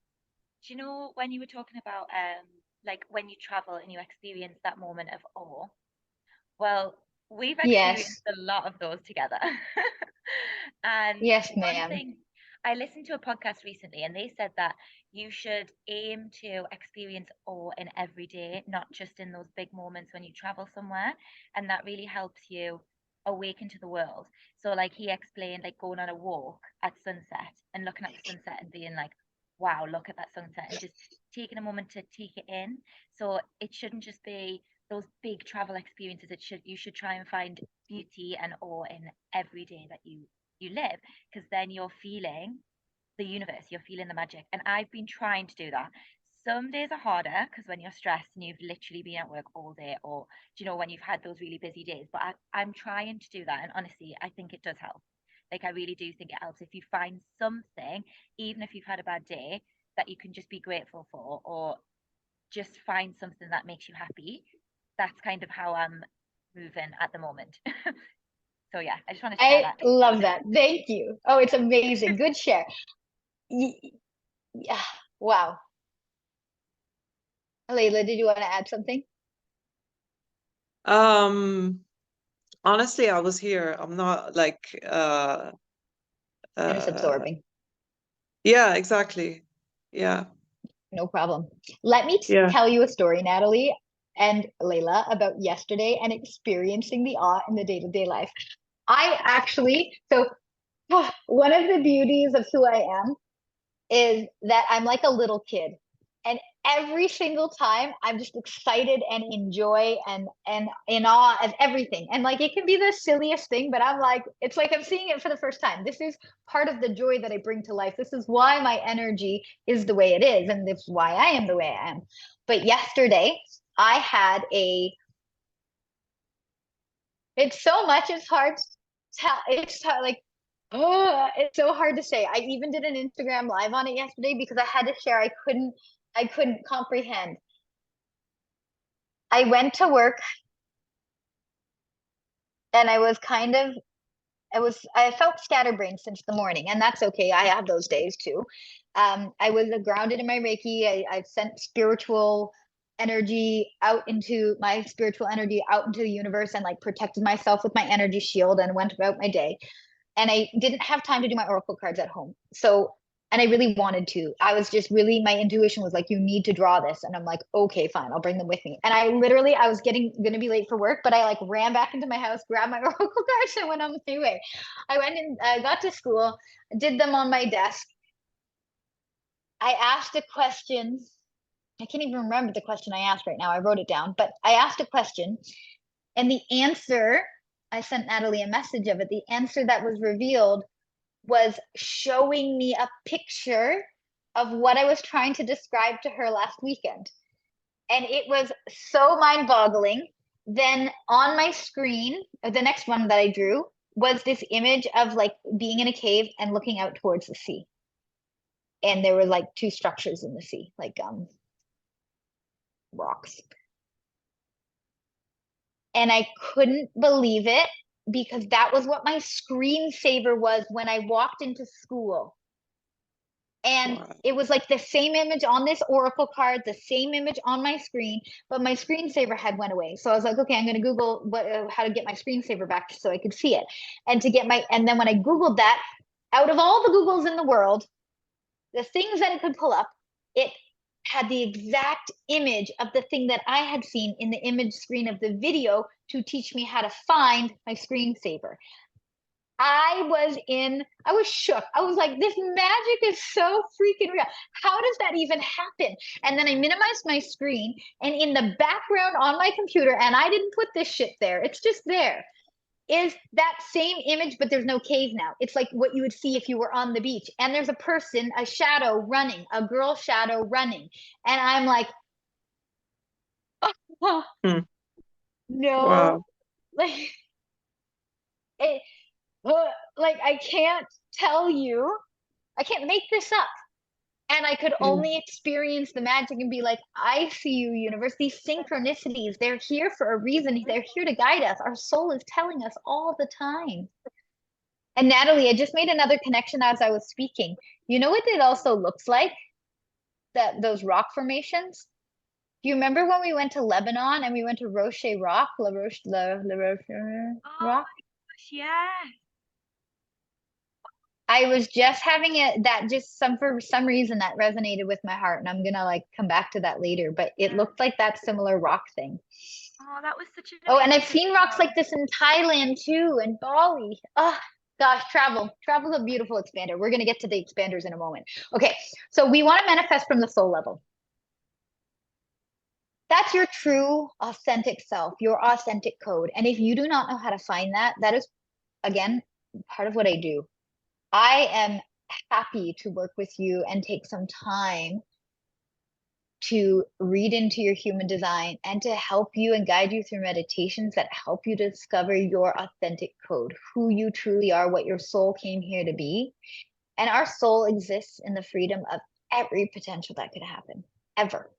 do you know when you were talking about like when you travel and you experience that moment of awe? Well, we've Yes. experienced a lot of those together. And Yes, one ma'am. thing, I listened to a podcast recently and they said that you should aim to experience awe in every day, not just in those big moments when you travel somewhere. And that really helps you awaken to the world. So like he explained, like going on a walk at sunset and looking at the sunset and being like, wow, look at that sunset, and just taking a moment to take it in. So it shouldn't just be those big travel experiences. You should try and find beauty and awe in every day that you live, because then you're feeling the universe, you're feeling the magic. And I've been trying to do that. Some days are harder because when you're stressed and you've literally been at work all day, or when you've had those really busy days. But I'm trying to do that, and honestly, I think it does help. Like, I really do think it helps if you find something, even if you've had a bad day, that you can just be grateful for, or just find something that makes you happy. That's kind of how I'm moving at the moment. So yeah, I just wanted to share I that. love that. Thank you. Oh, it's amazing. Good share. Yeah. Wow. Layla, did you want to add something? Honestly, I was here. I'm not like Just absorbing. yeah, exactly. Yeah. No problem. Let me Yeah. tell you a story, Natalie and Layla, about yesterday and experiencing the awe in the day-to-day life. I actually, so one of the beauties of who I am is that I'm like a little kid. And every single time I'm just excited and enjoy and in awe of everything. And like it can be the silliest thing, but I'm like, it's like I'm seeing it for the first time. This is part of the joy that I bring to life. This is why my energy is the way it is, and this is why I am the way I am. But yesterday I had it's so much, it's hard like, oh, it's so hard to say. I even did an Instagram live on it yesterday because I had to share. I couldn't comprehend. I went to work and I felt scatterbrained since the morning, and that's okay. I have those days too. I was grounded in my Reiki. I sent spiritual energy out into my spiritual energy out into the universe and like protected myself with my energy shield and went about my day. And I didn't have time to do my oracle cards at home. So, and I really wanted to. I was just really, my intuition was like, you need to draw this. And I'm like, okay, fine, I'll bring them with me. And I was gonna be late for work, but I like ran back into my house, grabbed my oracle cards, and went on the freeway. I went and got to school, did them on my desk. I asked a question. I can't even remember the question I asked right now. I wrote it down, but I asked a question, and the answer, I sent Natalie a message of it. The answer that was revealed was showing me a picture of what I was trying to describe to her last weekend. And it was so mind-boggling. Then on my screen, the next one that I drew was this image of like being in a cave and looking out towards the sea. And there were like two structures in the sea, like rocks. And I couldn't believe it because that was what my screensaver was when I walked into school. And it was like the same image on this oracle card, the same image on my screen, but my screensaver had went away. So I was like, okay, I'm going to Google how to get my screensaver back so I could see it. And then when I Googled that, out of all the Googles in the world, the things that it could pull up, it had the exact image of the thing that I had seen in the image screen of the video to teach me how to find my screensaver. I was shook. I was like, this magic is so freaking real. How does that even happen? And then I minimized my screen, and in the background on my computer, and I didn't put this shit there, it's just there, is that same image, but there's no cave now. It's like what you would see if you were on the beach. And there's a person, a shadow running, a girl shadow running. And I'm like, oh, no. Wow. Like, like I can't tell you, I can't make this up. And I could only experience the magic and be like, I see you, universe. These synchronicities, they're here for a reason. They're here to guide us. Our soul is telling us all the time. And Natalie, I just made another connection as I was speaking. You know what it also looks like? Those rock formations? Do you remember when we went to Lebanon and we went to Rocher Rock? La Roche Rock? Gosh, yeah. I was just having it that just for some reason that resonated with my heart, and I'm gonna like come back to that later, but it looked like that similar rock thing. Oh, that was such an Oh, and I've amazing seen rocks like this in Thailand too, and Bali. Oh gosh, travel's a beautiful expander. We're gonna get to the expanders in a moment. Okay, so we want to manifest from the soul level. That's your true authentic self, your authentic code. And if you do not know how to find that, that is again part of what I do. I am happy to work with you and take some time to read into your human design and to help you and guide you through meditations that help you discover your authentic code, who you truly are, what your soul came here to be. And our soul exists in the freedom of every potential that could happen, ever,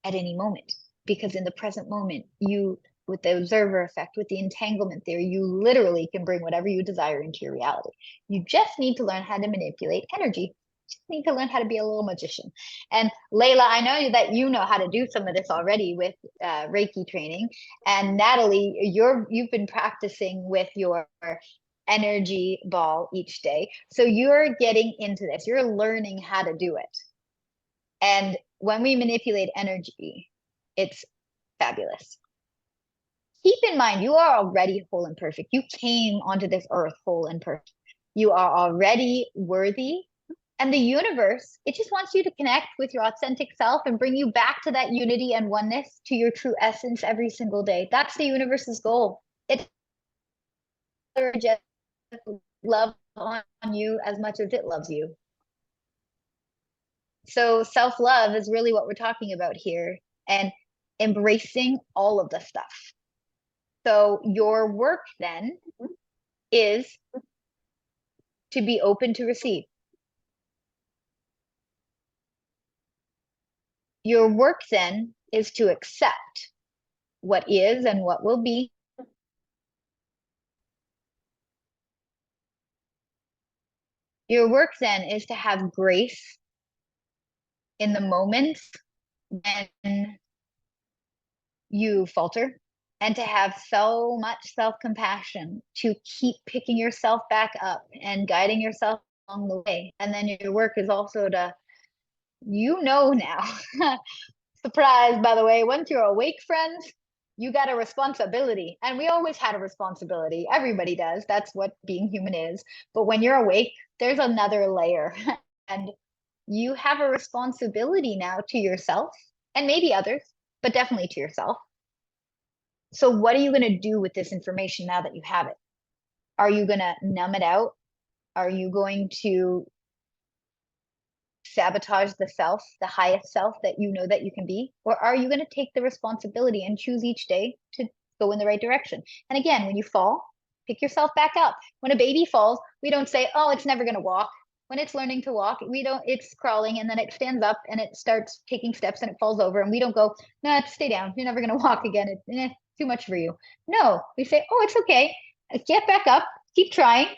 at any moment. Because in the present moment, you, with the observer effect, with the entanglement theory, you literally can bring whatever you desire into your reality. You just need to learn how to manipulate energy. You just need to learn how to be a little magician. And Layla, I know that you know how to do some of this already with Reiki training. And Natalie, you've been practicing with your energy ball each day. So you're getting into this. You're learning how to do it. And when we manipulate energy, it's fabulous. Keep in mind, you are already whole and perfect. You came onto this earth whole and perfect. You are already worthy. And the universe, it just wants you to connect with your authentic self and bring you back to that unity and oneness, to your true essence every single day. That's the universe's goal. It's just love on you as much as it loves you. So self-love is really what we're talking about here, and embracing all of the stuff. So your work then is to be open to receive. Your work then is to accept what is and what will be. Your work then is to have grace in the moments when you falter, and to have so much self-compassion to keep picking yourself back up and guiding yourself along the way. And then your work is also to, now, surprise, by the way, once you're awake, friends, you got a responsibility. And we always had a responsibility. Everybody does. That's what being human is. But when you're awake, there's another layer. And you have a responsibility now to yourself and maybe others, but definitely to yourself. So what are you going to do with this information now that you have it? Are you going to numb it out? Are you going to sabotage the self, the highest self that you know that you can be? Or are you going to take the responsibility and choose each day to go in the right direction? And again, when you fall, pick yourself back up. When a baby falls, we don't say, oh, it's never going to walk. When it's learning to walk, it's crawling and then it stands up and it starts taking steps and it falls over. And we don't go, no, stay down. You're never going to walk again. It's too much for you. No, we say, oh, it's okay. Get back up, keep trying.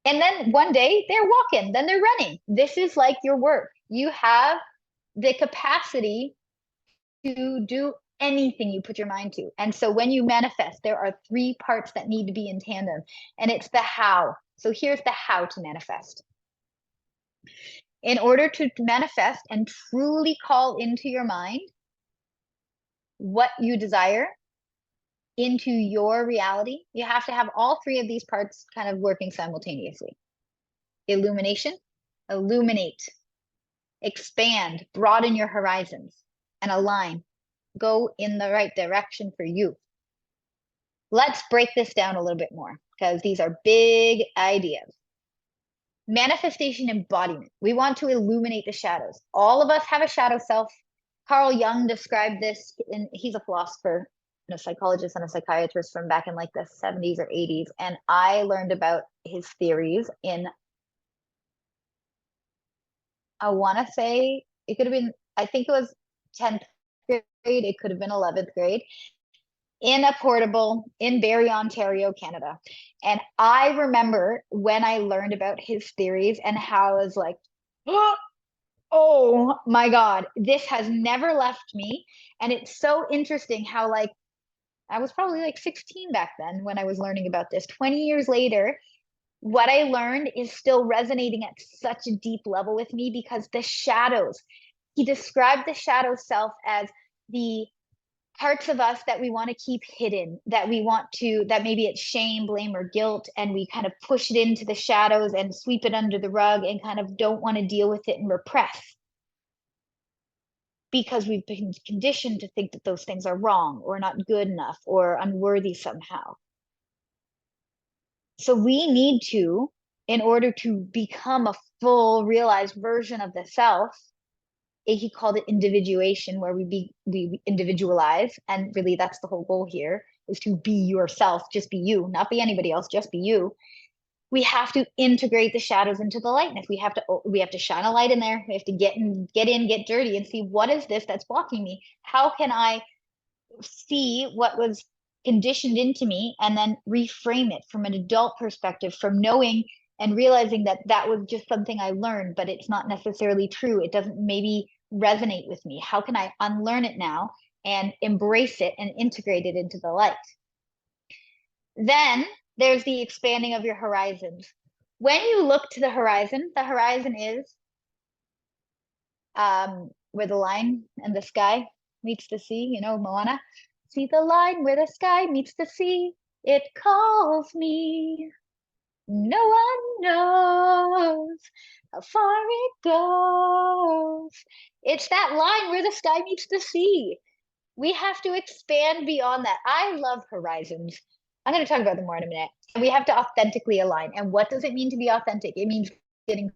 And then one day they're walking, then they're running. This is like your work. You have the capacity to do anything you put your mind to. And so when you manifest, there are 3 parts that need to be in tandem, and it's the how. So here's the how to manifest. In order to manifest and truly call into your mind what you desire into your reality, you have to have all 3 of these parts kind of working simultaneously. Illumination, illuminate, expand, broaden your horizons, and align. Go in the right direction for you. Let's break this down a little bit more because these are big ideas. Manifestation embodiment. We want to illuminate the shadows. All of us have a shadow self. Carl Jung described this, and he's a philosopher and a psychologist and a psychiatrist from back in like the 70s or 80s. And I learned about his theories in, I want to say it could have been, I think it was 10th grade, it could have been 11th grade, in a portable in Barrie, Ontario, Canada. And I remember when I learned about his theories and how I was like, oh my God, this has never left me. And it's so interesting how, like, I was probably like 16 back then when I was learning about this. 20 years later, what I learned is still resonating at such a deep level with me because the shadows, he described the shadow self as the parts of us that we want to keep hidden, that maybe it's shame, blame, or guilt, and we kind of push it into the shadows and sweep it under the rug and kind of don't want to deal with it and repress because we've been conditioned to think that those things are wrong or not good enough or unworthy somehow. So we need to, in order to become a full realized version of the self, he called it individuation, where we individualize, and really that's the whole goal here, is to be yourself, just be you, not be anybody else, just be you. We have to integrate the shadows into the lightness. We have to shine a light in there. We have to get dirty and see, what is this that's blocking me? How can I see what was conditioned into me and then reframe it from an adult perspective, from knowing and realizing that that was just something I learned, but it's not necessarily true. It doesn't maybe resonate with me. How can I unlearn it now and embrace it and integrate it into the light? Then there's the expanding of your horizons. When you look to the horizon is where the line and the sky meets the sea, Moana. See the line where the sky meets the sea, it calls me. No one knows how far it goes. It's that line where the sky meets the sea. We have to expand beyond that. I love horizons. I'm going to talk about them more in a minute. We have to authentically align. And what does it mean to be authentic? It means getting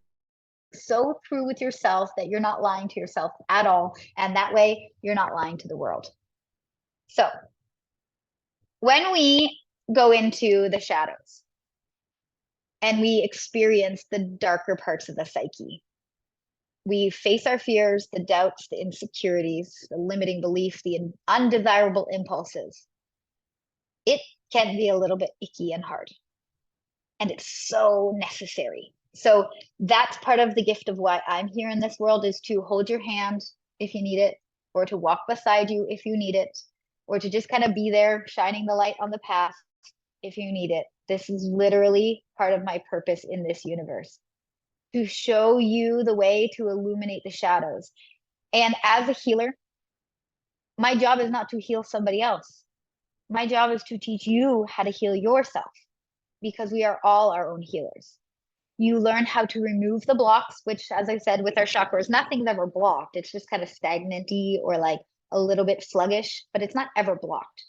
so true with yourself that you're not lying to yourself at all. And that way you're not lying to the world. So when we go into the shadows, and we experience the darker parts of the psyche. We face our fears, the doubts, the insecurities, the limiting beliefs, the undesirable impulses. It can be a little bit icky and hard. And it's so necessary. So that's part of the gift of why I'm here in this world, is to hold your hand if you need it, or to walk beside you if you need it, or to just kind of be there shining the light on the path if you need it. This is literally part of my purpose in this universe, to show you the way to illuminate the shadows. And as a healer, my job is not to heal somebody else. My job is to teach you how to heal yourself, because we are all our own healers. You learn how to remove the blocks, which, as I said, with our chakras, nothing's ever blocked. It's just kind of stagnant-y or like a little bit sluggish, but it's not ever blocked.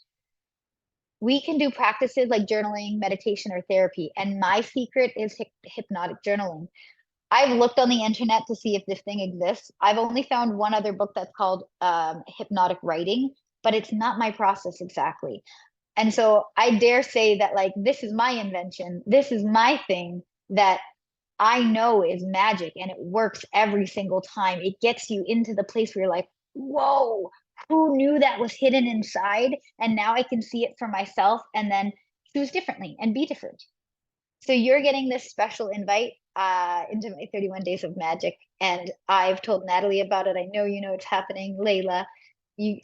We can do practices like journaling, meditation, or therapy. And my secret is hypnotic journaling. I've looked on the internet to see if this thing exists. I've only found one other book that's called hypnotic writing, but it's not my process exactly. And so I dare say that, like, this is my invention. This is my thing that I know is magic, and it works every single time. It gets you into the place where you're like, whoa, who knew that was hidden inside? And now I can see it for myself, and then choose differently and be different. So you're getting this special invite into my 31 Days of Magic. And I've told Natalie about it. I know you know it's happening. Layla,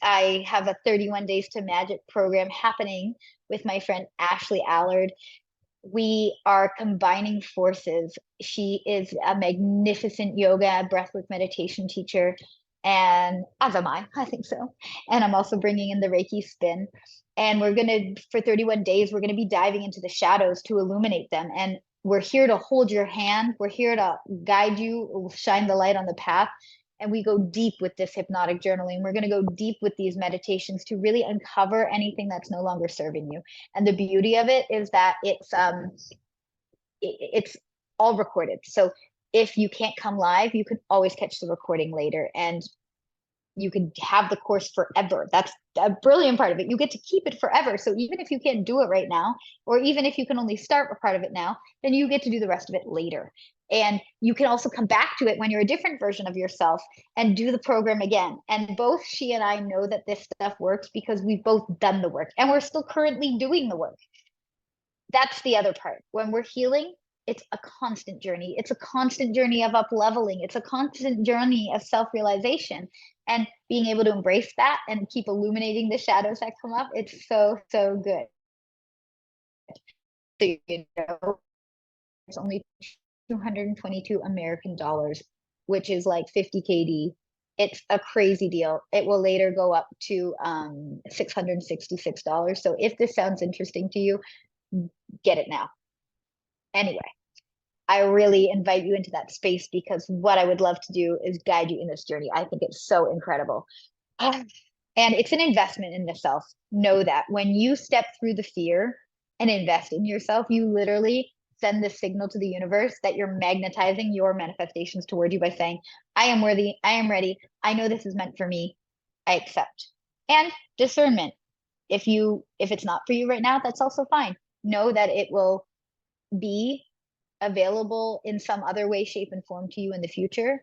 I have a 31 Days to Magic program happening with my friend Ashley Allard. We are combining forces. She is a magnificent yoga, breathwork meditation teacher, and as am I think so. And I'm also bringing in the Reiki spin. And we're going to, for 31 days, we're going to be diving into the shadows to illuminate them. And we're here to hold your hand. We're here to guide you, shine the light on the path. And we go deep with this hypnotic journaling. We're going to go deep with these meditations to really uncover anything that's no longer serving you. And the beauty of it is that it's all recorded. So if you can't come live, you can always catch the recording later, and you can have the course forever. That's a brilliant part of it. You get to keep it forever. So even if you can't do it right now, or even if you can only start a part of it now, then you get to do the rest of it later. And you can also come back to it when you're a different version of yourself and do the program again. And both she and I know that this stuff works because we've both done the work, and we're still currently doing the work. That's the other part. When we're healing, it's a constant journey. It's a constant journey of up leveling. It's a constant journey of self-realization, and being able to embrace that and keep illuminating the shadows that come up. It's so, so good. So, you know, it's only 222 American dollars, which is like 50 KD. It's a crazy deal. It will later go up to $666. So if this sounds interesting to you, get it now. Anyway, I really invite you into that space, because what I would love to do is guide you in this journey. I think it's so incredible. And it's an investment in the self. Know that when you step through the fear and invest in yourself, you literally send the signal to the universe that you're magnetizing your manifestations toward you by saying, I am worthy, I am ready, I know this is meant for me, I accept. And discernment. If it's not for you right now, that's also fine. Know that it will be available in some other way, shape, and form to you in the future.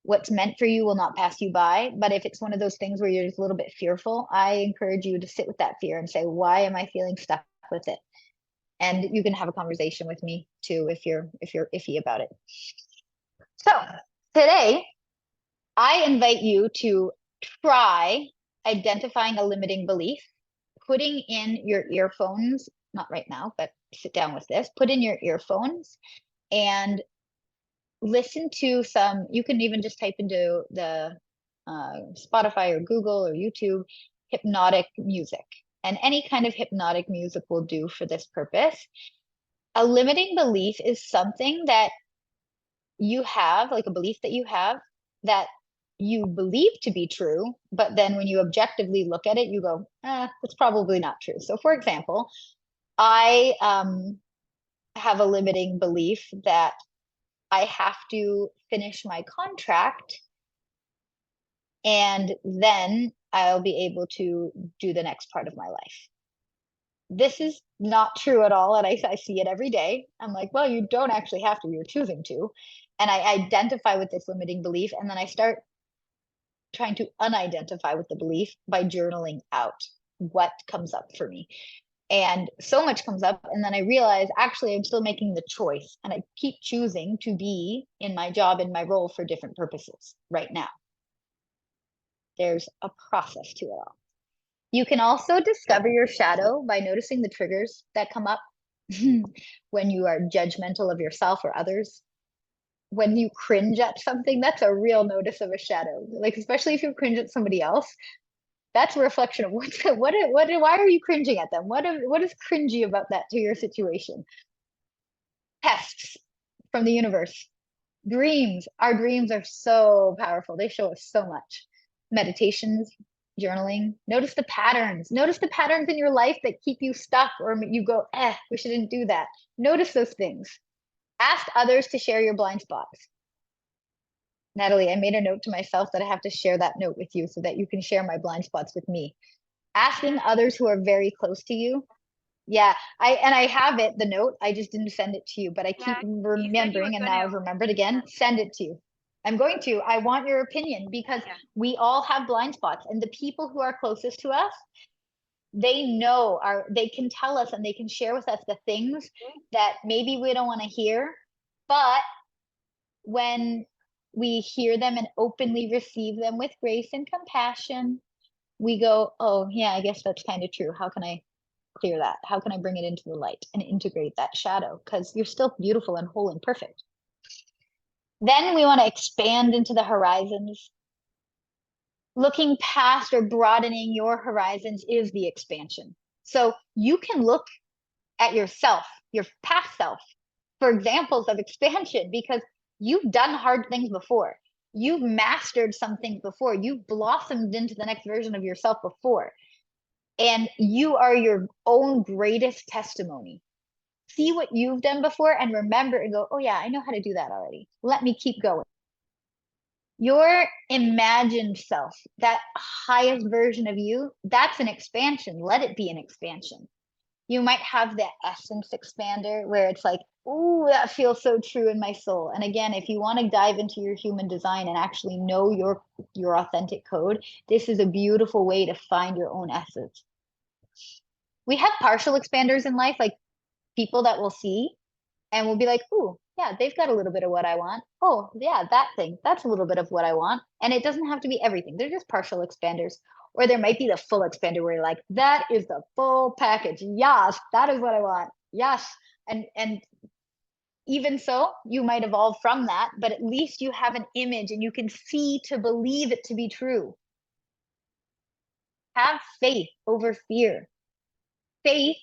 What's meant for you will not pass you by. But if it's one of those things where you're just a little bit fearful, I encourage you to sit with that fear and say, why am I feeling stuck with it? And you can have a conversation with me too if you're iffy about it. So today, I invite you to try identifying a limiting belief, putting in your earphones, not right now, but sit down with this, put in your earphones and listen to some, you can even just type into the Spotify or Google or YouTube, hypnotic music. And any kind of hypnotic music will do for this purpose. A limiting belief is something that you have, like a belief that you have that you believe to be true, but then when you objectively look at it, you go, it's probably not true. So for example, I have a limiting belief that I have to finish my contract and then I'll be able to do the next part of my life. this is not true at all. And I see it every day. I'm like, well, you don't actually have to, you're choosing to. And I identify with this limiting belief. And then I start trying to unidentify with the belief by journaling out what comes up for me. And so much comes up. And then I realize actually I'm still making the choice. And I keep choosing to be in my job, in my role for different purposes right now. There's a process to it all. You can also discover your shadow by noticing the triggers that come up when you are judgmental of yourself or others. When you cringe at something, that's a real notice of a shadow. Like, especially if you cringe at somebody else, that's a reflection of why are you cringing at them? What is cringy about that to your situation? Pests from the universe. Dreams. Our dreams are so powerful. They show us so much. Meditations, journaling. Notice the patterns. Notice the patterns in your life that keep you stuck, or you go, we shouldn't do that. Notice those things. Ask others to share your blind spots. Natalie, I made a note to myself that I have to share that note with you so that you can share my blind spots with me. Asking others who are very close to you. Yeah, I have it, the note. I just didn't send it to you, but I keep remembering, and now I've remembered again. Send it to you. I'm going to. I want your opinion because we all have blind spots, and the people who are closest to us, they know they can tell us and they can share with us the things that maybe we don't want to hear, but when we hear them and openly receive them with grace and compassion, we go, oh yeah, I guess that's kind of true. How can I clear that? How can I bring it into the light and integrate that shadow? Because you're still beautiful and whole and perfect. Then we want to expand into the horizons. Looking past or broadening your horizons is the expansion. So you can look at yourself, your past self, for examples of expansion, because you've done hard things before. You've mastered something before. You've blossomed into the next version of yourself before. And you are your own greatest testimony. See what you've done before and remember and go, oh yeah, I know how to do that already. Let me keep going. Your imagined self, that highest version of you, that's an expansion. Let it be an expansion. You might have the essence expander where it's like, oh, that feels so true in my soul. And again, if you want to dive into your human design and actually know your authentic code, this is a beautiful way to find your own essence. We have partial expanders in life, like people that we'll see and we'll be like, oh, yeah, they've got a little bit of what I want. Oh, yeah, that thing, that's a little bit of what I want. And it doesn't have to be everything. They're just partial expanders. Or there might be the full expander where you're like, that is the full package. Yes, that is what I want. Yes. And even so, you might evolve from that, but at least you have an image and you can see to believe it to be true. Have faith over fear. Faith,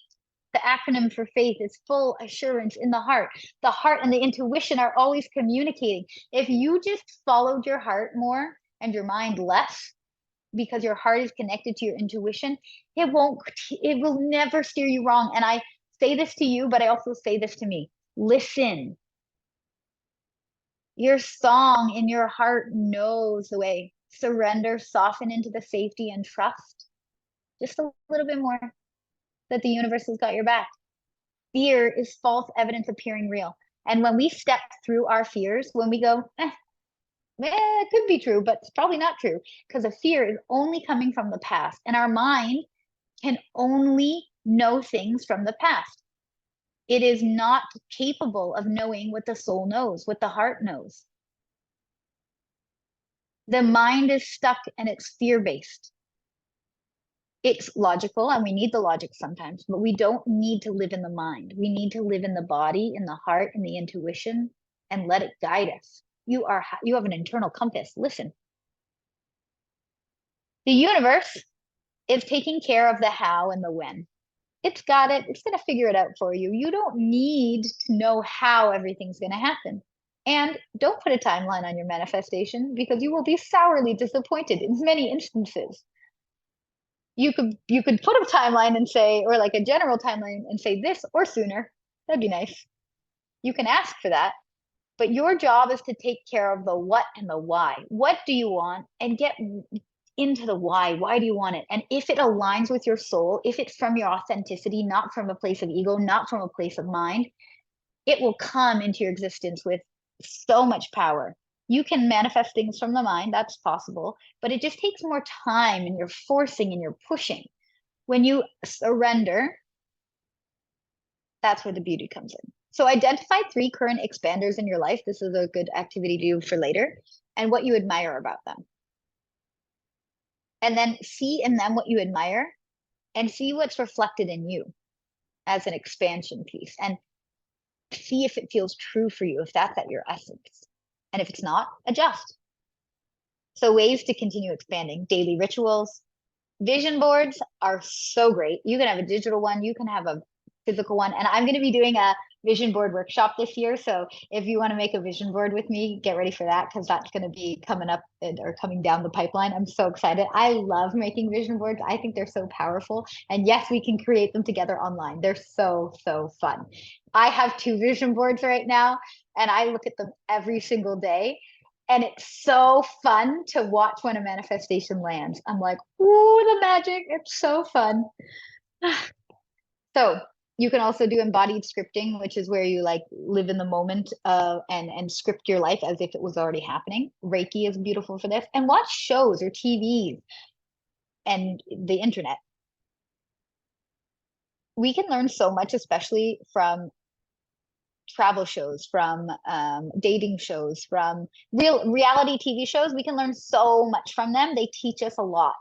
the acronym for faith, is full assurance in the heart. The heart and the intuition are always communicating. If you just followed your heart more and your mind less, because your heart is connected to your intuition, it will never steer you wrong. And I say this to you, but I also say this to me. Listen. Your song in your heart knows the way. Surrender, soften into the safety and trust. Just a little bit more that the universe has got your back. Fear is false evidence appearing real. And when we step through our fears, when we go, it could be true, but it's probably not true, because the fear is only coming from the past, and our mind can only know things from the past. It is not capable of knowing what the soul knows, what the heart knows. The mind is stuck and it's fear-based. It's logical, and we need the logic sometimes, but we don't need to live in the mind. We need to live in the body, in the heart, in the intuition, and let it guide us. You have an internal compass. Listen. The universe is taking care of the how and the when. It's got it. It's going to figure it out for you. You don't need to know how everything's going to happen. And don't put a timeline on your manifestation, because you will be sourly disappointed in many instances. You could put a timeline and say, or like a general timeline and say this or sooner. That'd be nice. You can ask for that. But your job is to take care of the what and the why. What do you want? And get into the why. Why do you want it? And if it aligns with your soul, if it's from your authenticity, not from a place of ego, not from a place of mind, it will come into your existence with so much power. You can manifest things from the mind, that's possible, but it just takes more time, and you're forcing and you're pushing. When you surrender, that's where the beauty comes in. So identify 3 current expanders in your life. This is a good activity to do for later, and what you admire about them. And then see in them what you admire, and see what's reflected in you as an expansion piece, and see if it feels true for you, if that's at your essence. And if it's not, adjust. So ways to continue expanding: daily rituals. Vision boards are so great. You can have a digital one, you can have a physical one. And I'm going to be doing a vision board workshop this year. So if you want to make a vision board with me, get ready for that, because that's going to be coming up or coming down the pipeline. I'm so excited. I love making vision boards. I think they're so powerful. And yes, we can create them together online. They're so, so fun. I have 2 vision boards right now, and I look at them every single day. And it's so fun to watch when a manifestation lands. I'm like, ooh, the magic. It's so fun. So you can also do embodied scripting, which is where you like live in the moment and script your life as if it was already happening. Reiki is beautiful for this. And watch shows or TVs and the internet. We can learn so much, especially from travel shows, from dating shows, from reality TV shows. We can learn so much from them. They teach us a lot.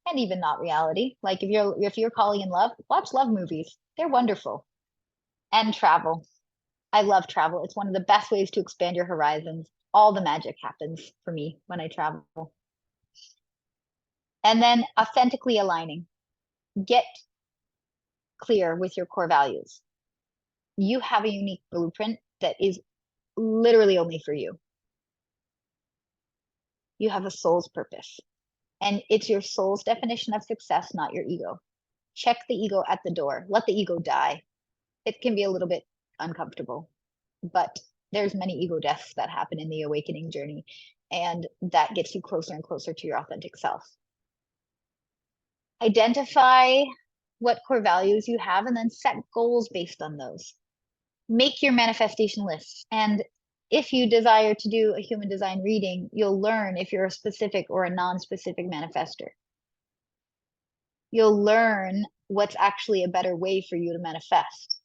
And even not reality. Like if you're calling in love, watch love movies. They're wonderful. And travel. I love travel. It's one of the best ways to expand your horizons. All the magic happens for me when I travel. And then authentically aligning. Get clear with your core values. You have a unique blueprint that is literally only for you. You have a soul's purpose, and it's your soul's definition of success, not your ego. Check the ego at the door. Let the ego die. It can be a little bit uncomfortable, but there's many ego deaths that happen in the awakening journey, and that gets you closer and closer to your authentic self. Identify what core values you have, and then set goals based on those. Make your manifestation lists. And if you desire to do a human design reading, you'll learn if you're a specific or a non-specific manifester. You'll learn what's actually a better way for you to manifest.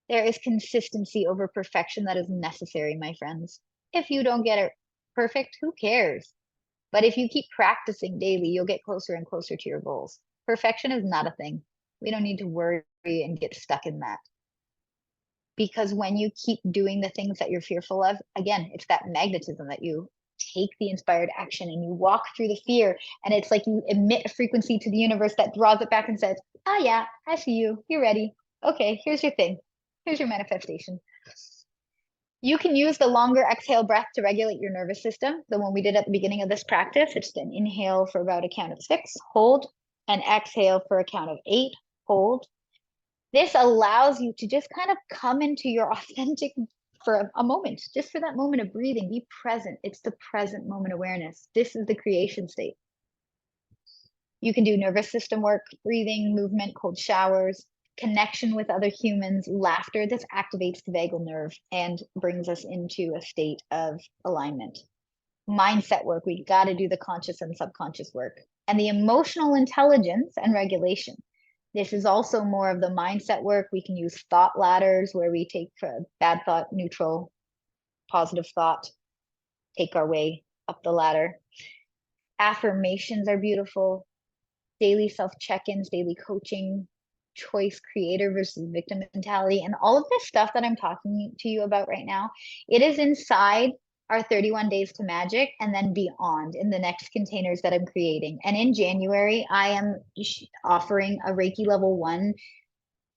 There is consistency over perfection that is necessary, my friends. If you don't get it perfect, who cares? But if you keep practicing daily, you'll get closer and closer to your goals. Perfection is not a thing. We don't need to worry and get stuck in that. Because when you keep doing the things that you're fearful of, again, it's that magnetism that you take the inspired action and you walk through the fear, and it's like you emit a frequency to the universe that draws it back and says, oh yeah, I see you, you're ready. Okay, here's your thing. Here's your manifestation. You can use the longer exhale breath to regulate your nervous system. The one we did at the beginning of this practice, it's an inhale for about a count of 6, hold, and exhale for a count of 8, hold. This allows you to just kind of come into your authentic for a moment, just for that moment of breathing. Be present. It's the present moment awareness. This is the creation state. You can do nervous system work, breathing, movement, cold showers, connection with other humans, laughter. This activates the vagal nerve and brings us into a state of alignment. Mindset work. We got to do the conscious and subconscious work. And the emotional intelligence and regulation. This is also more of the mindset work. We can use thought ladders where we take bad thought, neutral, positive thought, take our way up the ladder. Affirmations are beautiful. Daily self-check-ins, daily coaching, choice creator versus victim mentality, and all of this stuff that I'm talking to you about right now, it is inside our 31 days to magic and then beyond in the next containers that I'm creating. And in January, I am offering a Reiki level 1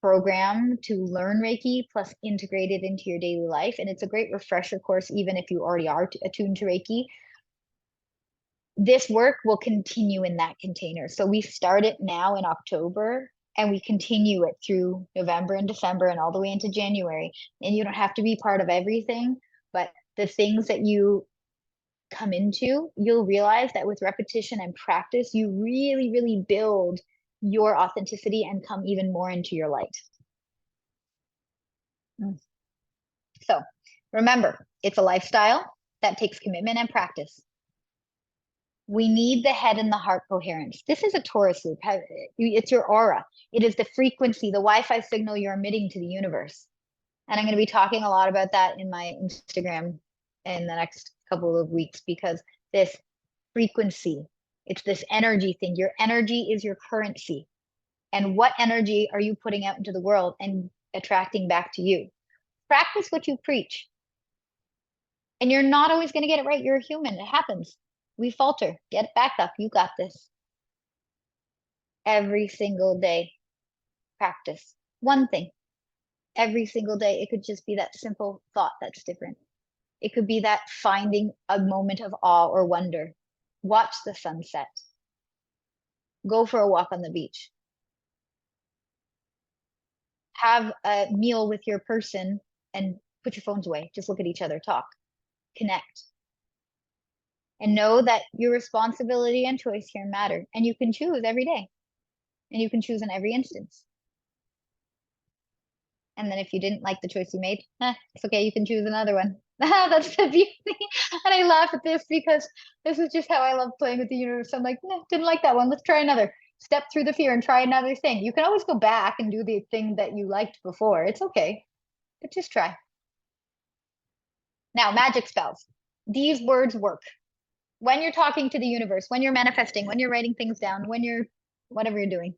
program to learn Reiki plus integrate it into your daily life. And it's a great refresher course, even if you already are attuned to Reiki. This work will continue in that container. So we start it now in October and we continue it through November and December and all the way into January. And you don't have to be part of everything, but the things that you come into, you'll realize that with repetition and practice, you really, really build your authenticity and come even more into your light. So remember, it's a lifestyle that takes commitment and practice. We need the head and the heart coherence. This is a Taurus loop. It's your aura. It is the frequency, the Wi-Fi signal you're emitting to the universe. And I'm going to be talking a lot about that in my Instagram in the next couple of weeks, because this frequency, it's this energy thing. Your energy is your currency. And what energy are you putting out into the world and attracting back to you? Practice what you preach. And you're not always going to get it right. You're a human. It happens. We falter. Get back up. You got this. Every single day, practice one thing. Every single day. It could just be that simple thought that's different. It could be that finding a moment of awe or wonder. Watch the sunset. Go for a walk on the beach. Have a meal with your person and put your phones away. Just look at each other, talk, connect. And know that your responsibility and choice here matter. And you can choose every day. And you can choose in every instance. And then if you didn't like the choice you made, it's okay, you can choose another one. That's the beauty. And I laugh at this because this is just how I love playing with the universe. I'm like, no, didn't like that one. Let's try another. Step through the fear and try another thing. You can always go back and do the thing that you liked before. It's okay, but just try. Now, magic spells. These words work. When you're talking to the universe, when you're manifesting, when you're writing things down, when you're whatever you're doing,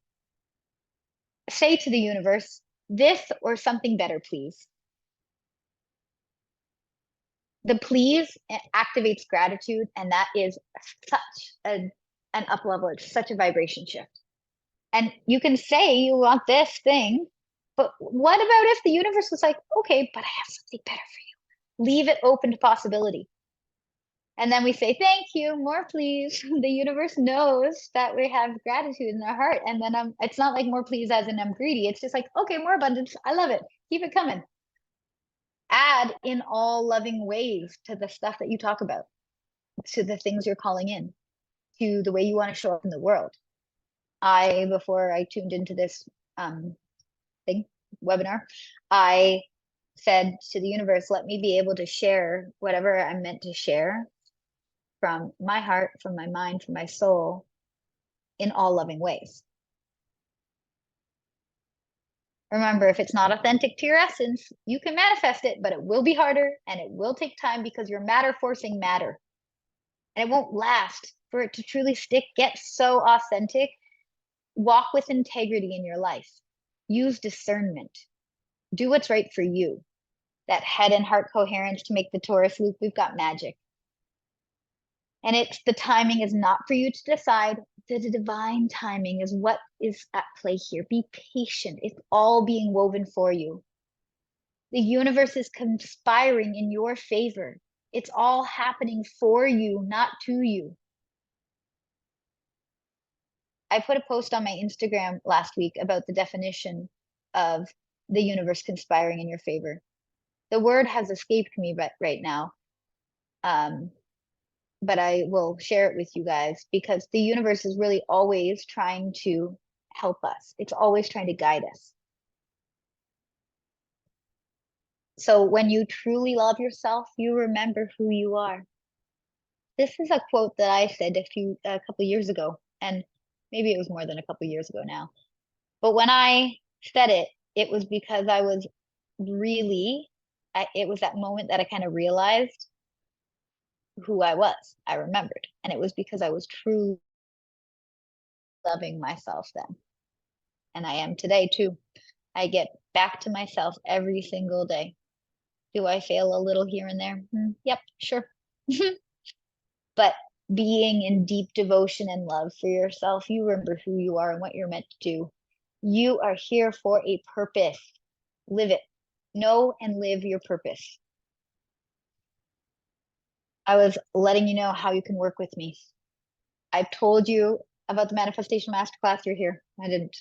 say to the universe, this or something better, please. The please activates gratitude, and that is such an up level. It's such a vibration shift. And you can say you want this thing, but what about if the universe was like, okay, but I have something better for you? Leave it open to possibility. And then we say, thank you, more please. The universe knows that we have gratitude in our heart. And then it's not like more please as in I'm greedy. It's just like, okay, more abundance. I love it. Keep it coming. Add in all loving ways to the stuff that you talk about, to the things you're calling in, to the way you want to show up in the world. Before I tuned into this webinar, I said to the universe, let me be able to share whatever I'm meant to share from my heart, from my mind, from my soul, in all loving ways. Remember, if it's not authentic to your essence, you can manifest it, but it will be harder and it will take time because you're matter forcing matter. And it won't last. For it to truly stick, get so authentic. Walk with integrity in your life. Use discernment. Do what's right for you. That head and heart coherence to make the Taurus loop, we've got magic. And it's the timing is not for you to decide. The divine timing is what is at play here. Be patient. It's all being woven for you. The universe is conspiring in your favor. It's all happening for you, not to you. I put a post on my Instagram last week about the definition of the universe conspiring in your favor. The word has escaped me right now. But I will share it with you guys because the universe is really always trying to help us. It's always trying to guide us. So when you truly love yourself, you remember who you are. This is a quote that I said a couple years ago, and maybe it was more than a couple years ago now. But when I said it, it was because I was really, it was that moment that I kind of realized who I was. I remembered. And it was because I was truly loving myself then. And I am today too. I get back to myself every single day. Do I fail a little here and there? Yep, sure. But being in deep devotion and love for yourself, you remember who you are and what you're meant to do. You are here for a purpose. Live it. Know and live your purpose. I was letting you know how you can work with me. I told you about the Manifestation Masterclass. You're here. I didn't.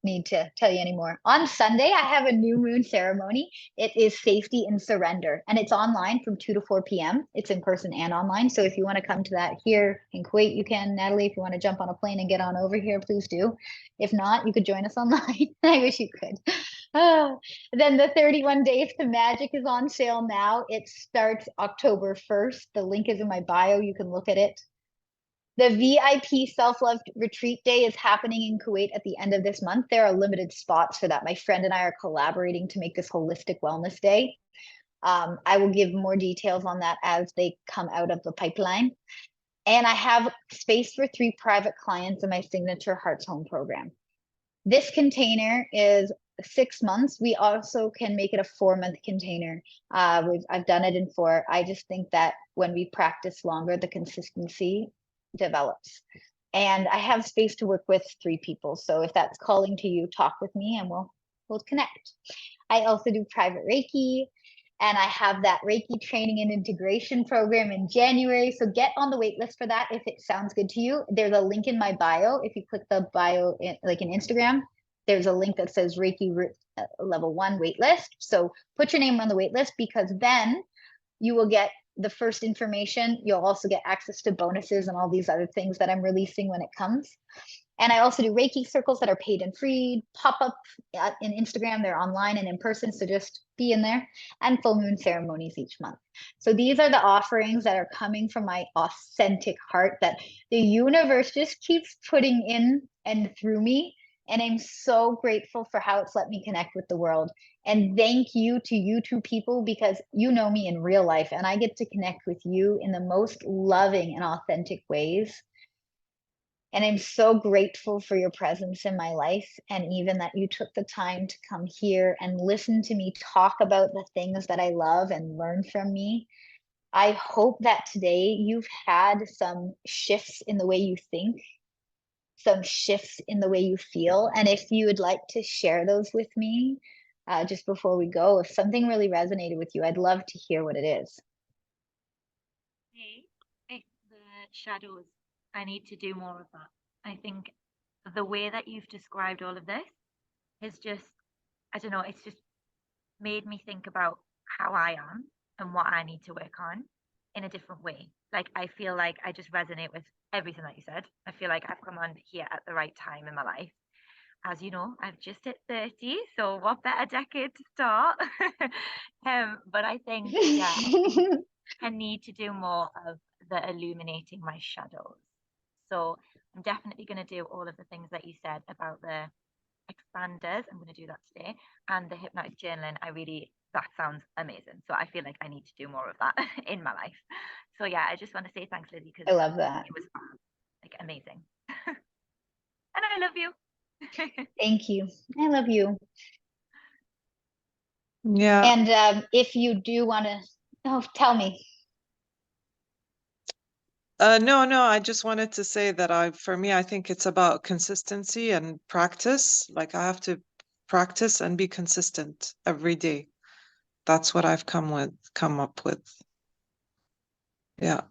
need to tell you anymore. On Sunday, I have a new moon ceremony. It is Safety and Surrender, and it's online from 2 to 4 p.m. It's in person and online. So if you want to come to that here in Kuwait, you can. Natalie, if you want to jump on a plane and get on over here, please do. If not, you could join us online. I wish you could. Then the 31 Days to Magic is on sale now. It starts October 1st. The link is in my bio. You can look at it. The VIP Self-Love Retreat Day is happening in Kuwait at the end of this month. There are limited spots for that. My friend and I are collaborating to make this holistic wellness day. I will give more details on that as they come out of the pipeline. And I have space for 3 private clients in my signature Hearts Home program. This container is 6 months. We also can make it a 4-month container. I've done it in 4. I just think that when we practice longer, the consistency develops. And I have space to work with 3 people. So if that's calling to you, talk with me and we'll connect. I also do private Reiki, and I have that Reiki training and integration program in January. So get on the wait list for that if it sounds good to you. There's a link in my bio. If you click the bio, like in Instagram, there's a link that says Reiki level 1 wait list. So put your name on the wait list, because then you will get the first information. You'll also get access to bonuses and all these other things that I'm releasing when it comes. And I also do Reiki circles that are paid and free, pop up in Instagram. They're online and in person, so just be in there, and full moon ceremonies each month. So these are the offerings that are coming from my authentic heart that the universe just keeps putting in and through me. And I'm so grateful for how it's let me connect with the world. And thank you to you 2 people, because you know me in real life and I get to connect with you in the most loving and authentic ways. And I'm so grateful for your presence in my life, and even that you took the time to come here and listen to me talk about the things that I love and learn from me. I hope that today you've had some shifts in the way you think, some shifts in the way you feel. And if you would like to share those with me, just before we go, if something really resonated with you, I'd love to hear what it is. It's the shadows. I need to do more of that. I think the way that you've described all of this is just, I don't know, it's just made me think about how I am and what I need to work on in a different way. Like, I feel like I just resonate with everything that you said. I feel like I've come on here at the right time in my life. As you know, I've just hit 30, so what better decade to start? But I think, yeah, I need to do more of the illuminating my shadows. So I'm definitely going to do all of the things that you said about the expanders. I'm going to do that today. And the hypnotic journaling, that sounds amazing. So I feel like I need to do more of that in my life. So yeah, I just want to say thanks, Lizzie, because I love that. it was like amazing. And I love you. Thank you. I love you. Yeah. And if you do want to, tell me. No, I just wanted to say that for me, I think it's about consistency and practice. Like, I have to practice and be consistent every day. That's what I've come up with. Yeah.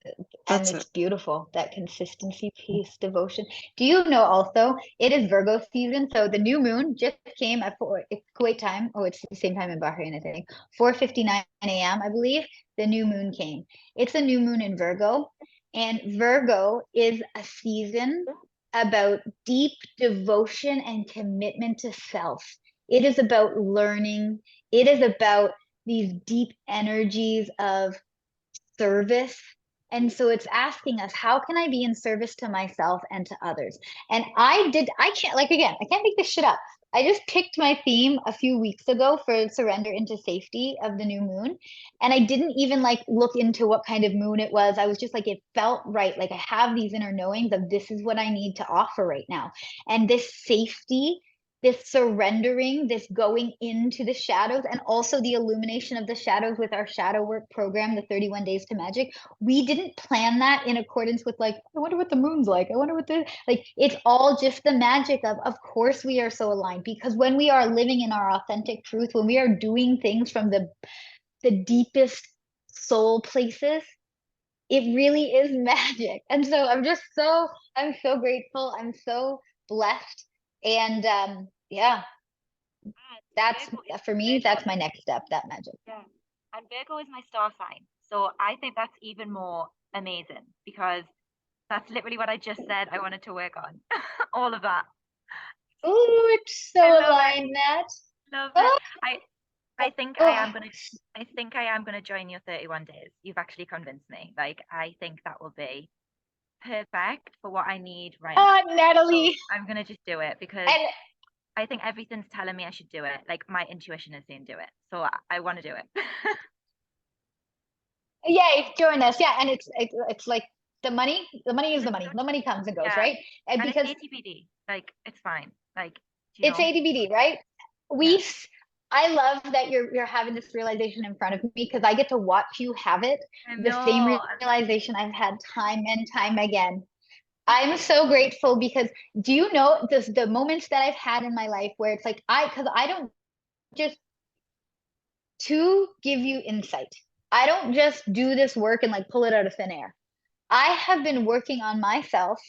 And That's it's it. beautiful, that consistency piece, devotion. Do you know also it is Virgo season? So the new moon just came at Kuwait time. Oh, it's the same time in Bahrain, I think. 4:59 a.m., I believe. The new moon came. It's a new moon in Virgo. And Virgo is a season about deep devotion and commitment to self. It is about learning. It is about these deep energies of service. And so it's asking us, how can I be in service to myself and to others? And I can't make this shit up. I just picked my theme a few weeks ago for surrender into safety of the new moon. And I didn't even look into what kind of moon it was. I was just like, it felt right. Like, I have these inner knowings of this is what I need to offer right now. And this safety, this surrendering, this going into the shadows, and also the illumination of the shadows with our shadow work program, the 31 Days to Magic. We didn't plan that in accordance with I wonder what the moon's like. I wonder what it's all just the magic of course we are so aligned, because when we are living in our authentic truth, when we are doing things from the deepest soul places, it really is magic. And so I'm so grateful. I'm so blessed. And yeah, that's Virgo is for me, Virgo, that's my next step, that magic. yeah. And Virgo is my star sign. So I think that's even more amazing because that's literally what I just said I wanted to work on. All of that. Oh, it's so I love it. aligned, Nat. Love Oh, it. I think I am oh. gonna join your 31 days. You've actually convinced me. Like I think that will be perfect for what I need right now. So Natalie. I'm gonna just do it because And I think everything's telling me I should do it. Like my intuition is saying do it. So I want to do it. yay, join us. Yeah, and it's like the money is the money. The money comes and goes, Yeah. right? And And because it's ATBD. Like it's fine. Like it's ADBD, right? Yeah. I love that you're having this realization in front of me because I get to watch you have it. I The same know. realization I've had time and time again. I'm so grateful because do you know the moments that I've had in my life where it's like because I don't just to give you insight. I don't just do this work and like pull it out of thin air. I have been working on myself,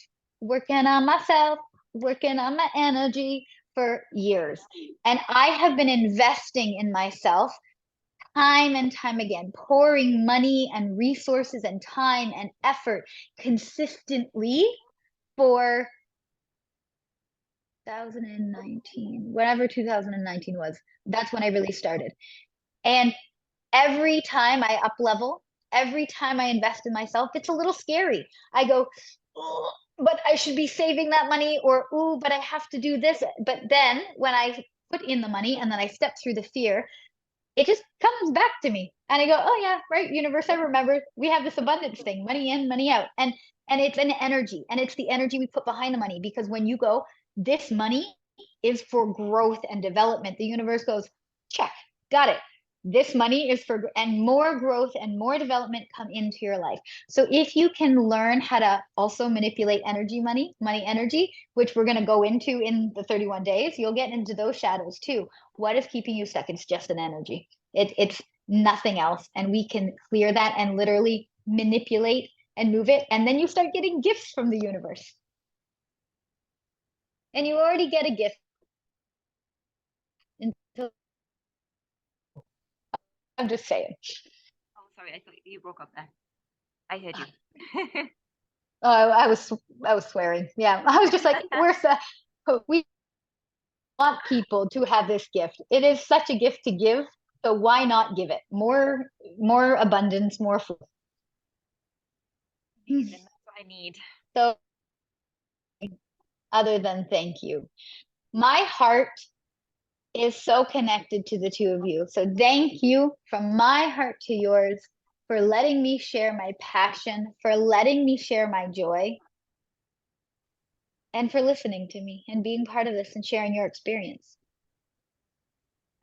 working on my energy for years. And I have been investing in myself time and time again, pouring money and resources and time and effort consistently for 2019, whatever 2019 was. That's when I really started. And every time I up level, every time I invest in myself, it's a little scary. I go, oh, but I should be saving that money, or oh, but I have to do this. But then when I put in the money and then I step through the fear, it just comes back to me. And I go, oh yeah, right, universe, I remember we have this abundance thing, money in, money out. And it's an energy, and it's the energy we put behind the money. Because when you go, this money is for growth and development, the universe goes, check, got it. This money is for, and more growth and more development come into your life. So if you can learn how to also manipulate money energy, which we're going to go into in the 31 days, you'll get into those shadows too. What is keeping you stuck? It's just an energy. It's nothing else. And we can clear that and literally manipulate and move it. And then you start getting gifts from the universe. And you already get a gift. Until, I'm just saying. Oh, sorry, I thought you broke up there. I heard you. Oh, I was swearing. Yeah, I was just like, we want people to have this gift. It is such a gift to give, so why not give it? More abundance, more food. Amazing. That's what I need. So, other than thank you, my heart is so connected to the two of you. So thank you from my heart to yours for letting me share my passion, for letting me share my joy, and for listening to me and being part of this and sharing your experience.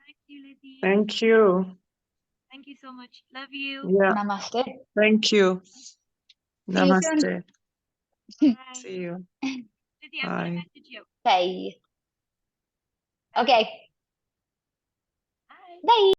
Thank you, Lizzie. Thank you. Thank you so much. Love you. Yeah, Namaste. thank you. See you soon. Namaste. Bye. See you. Lizzie, I'm gonna Bye. message you. Bye. Okay. Bye. Bye.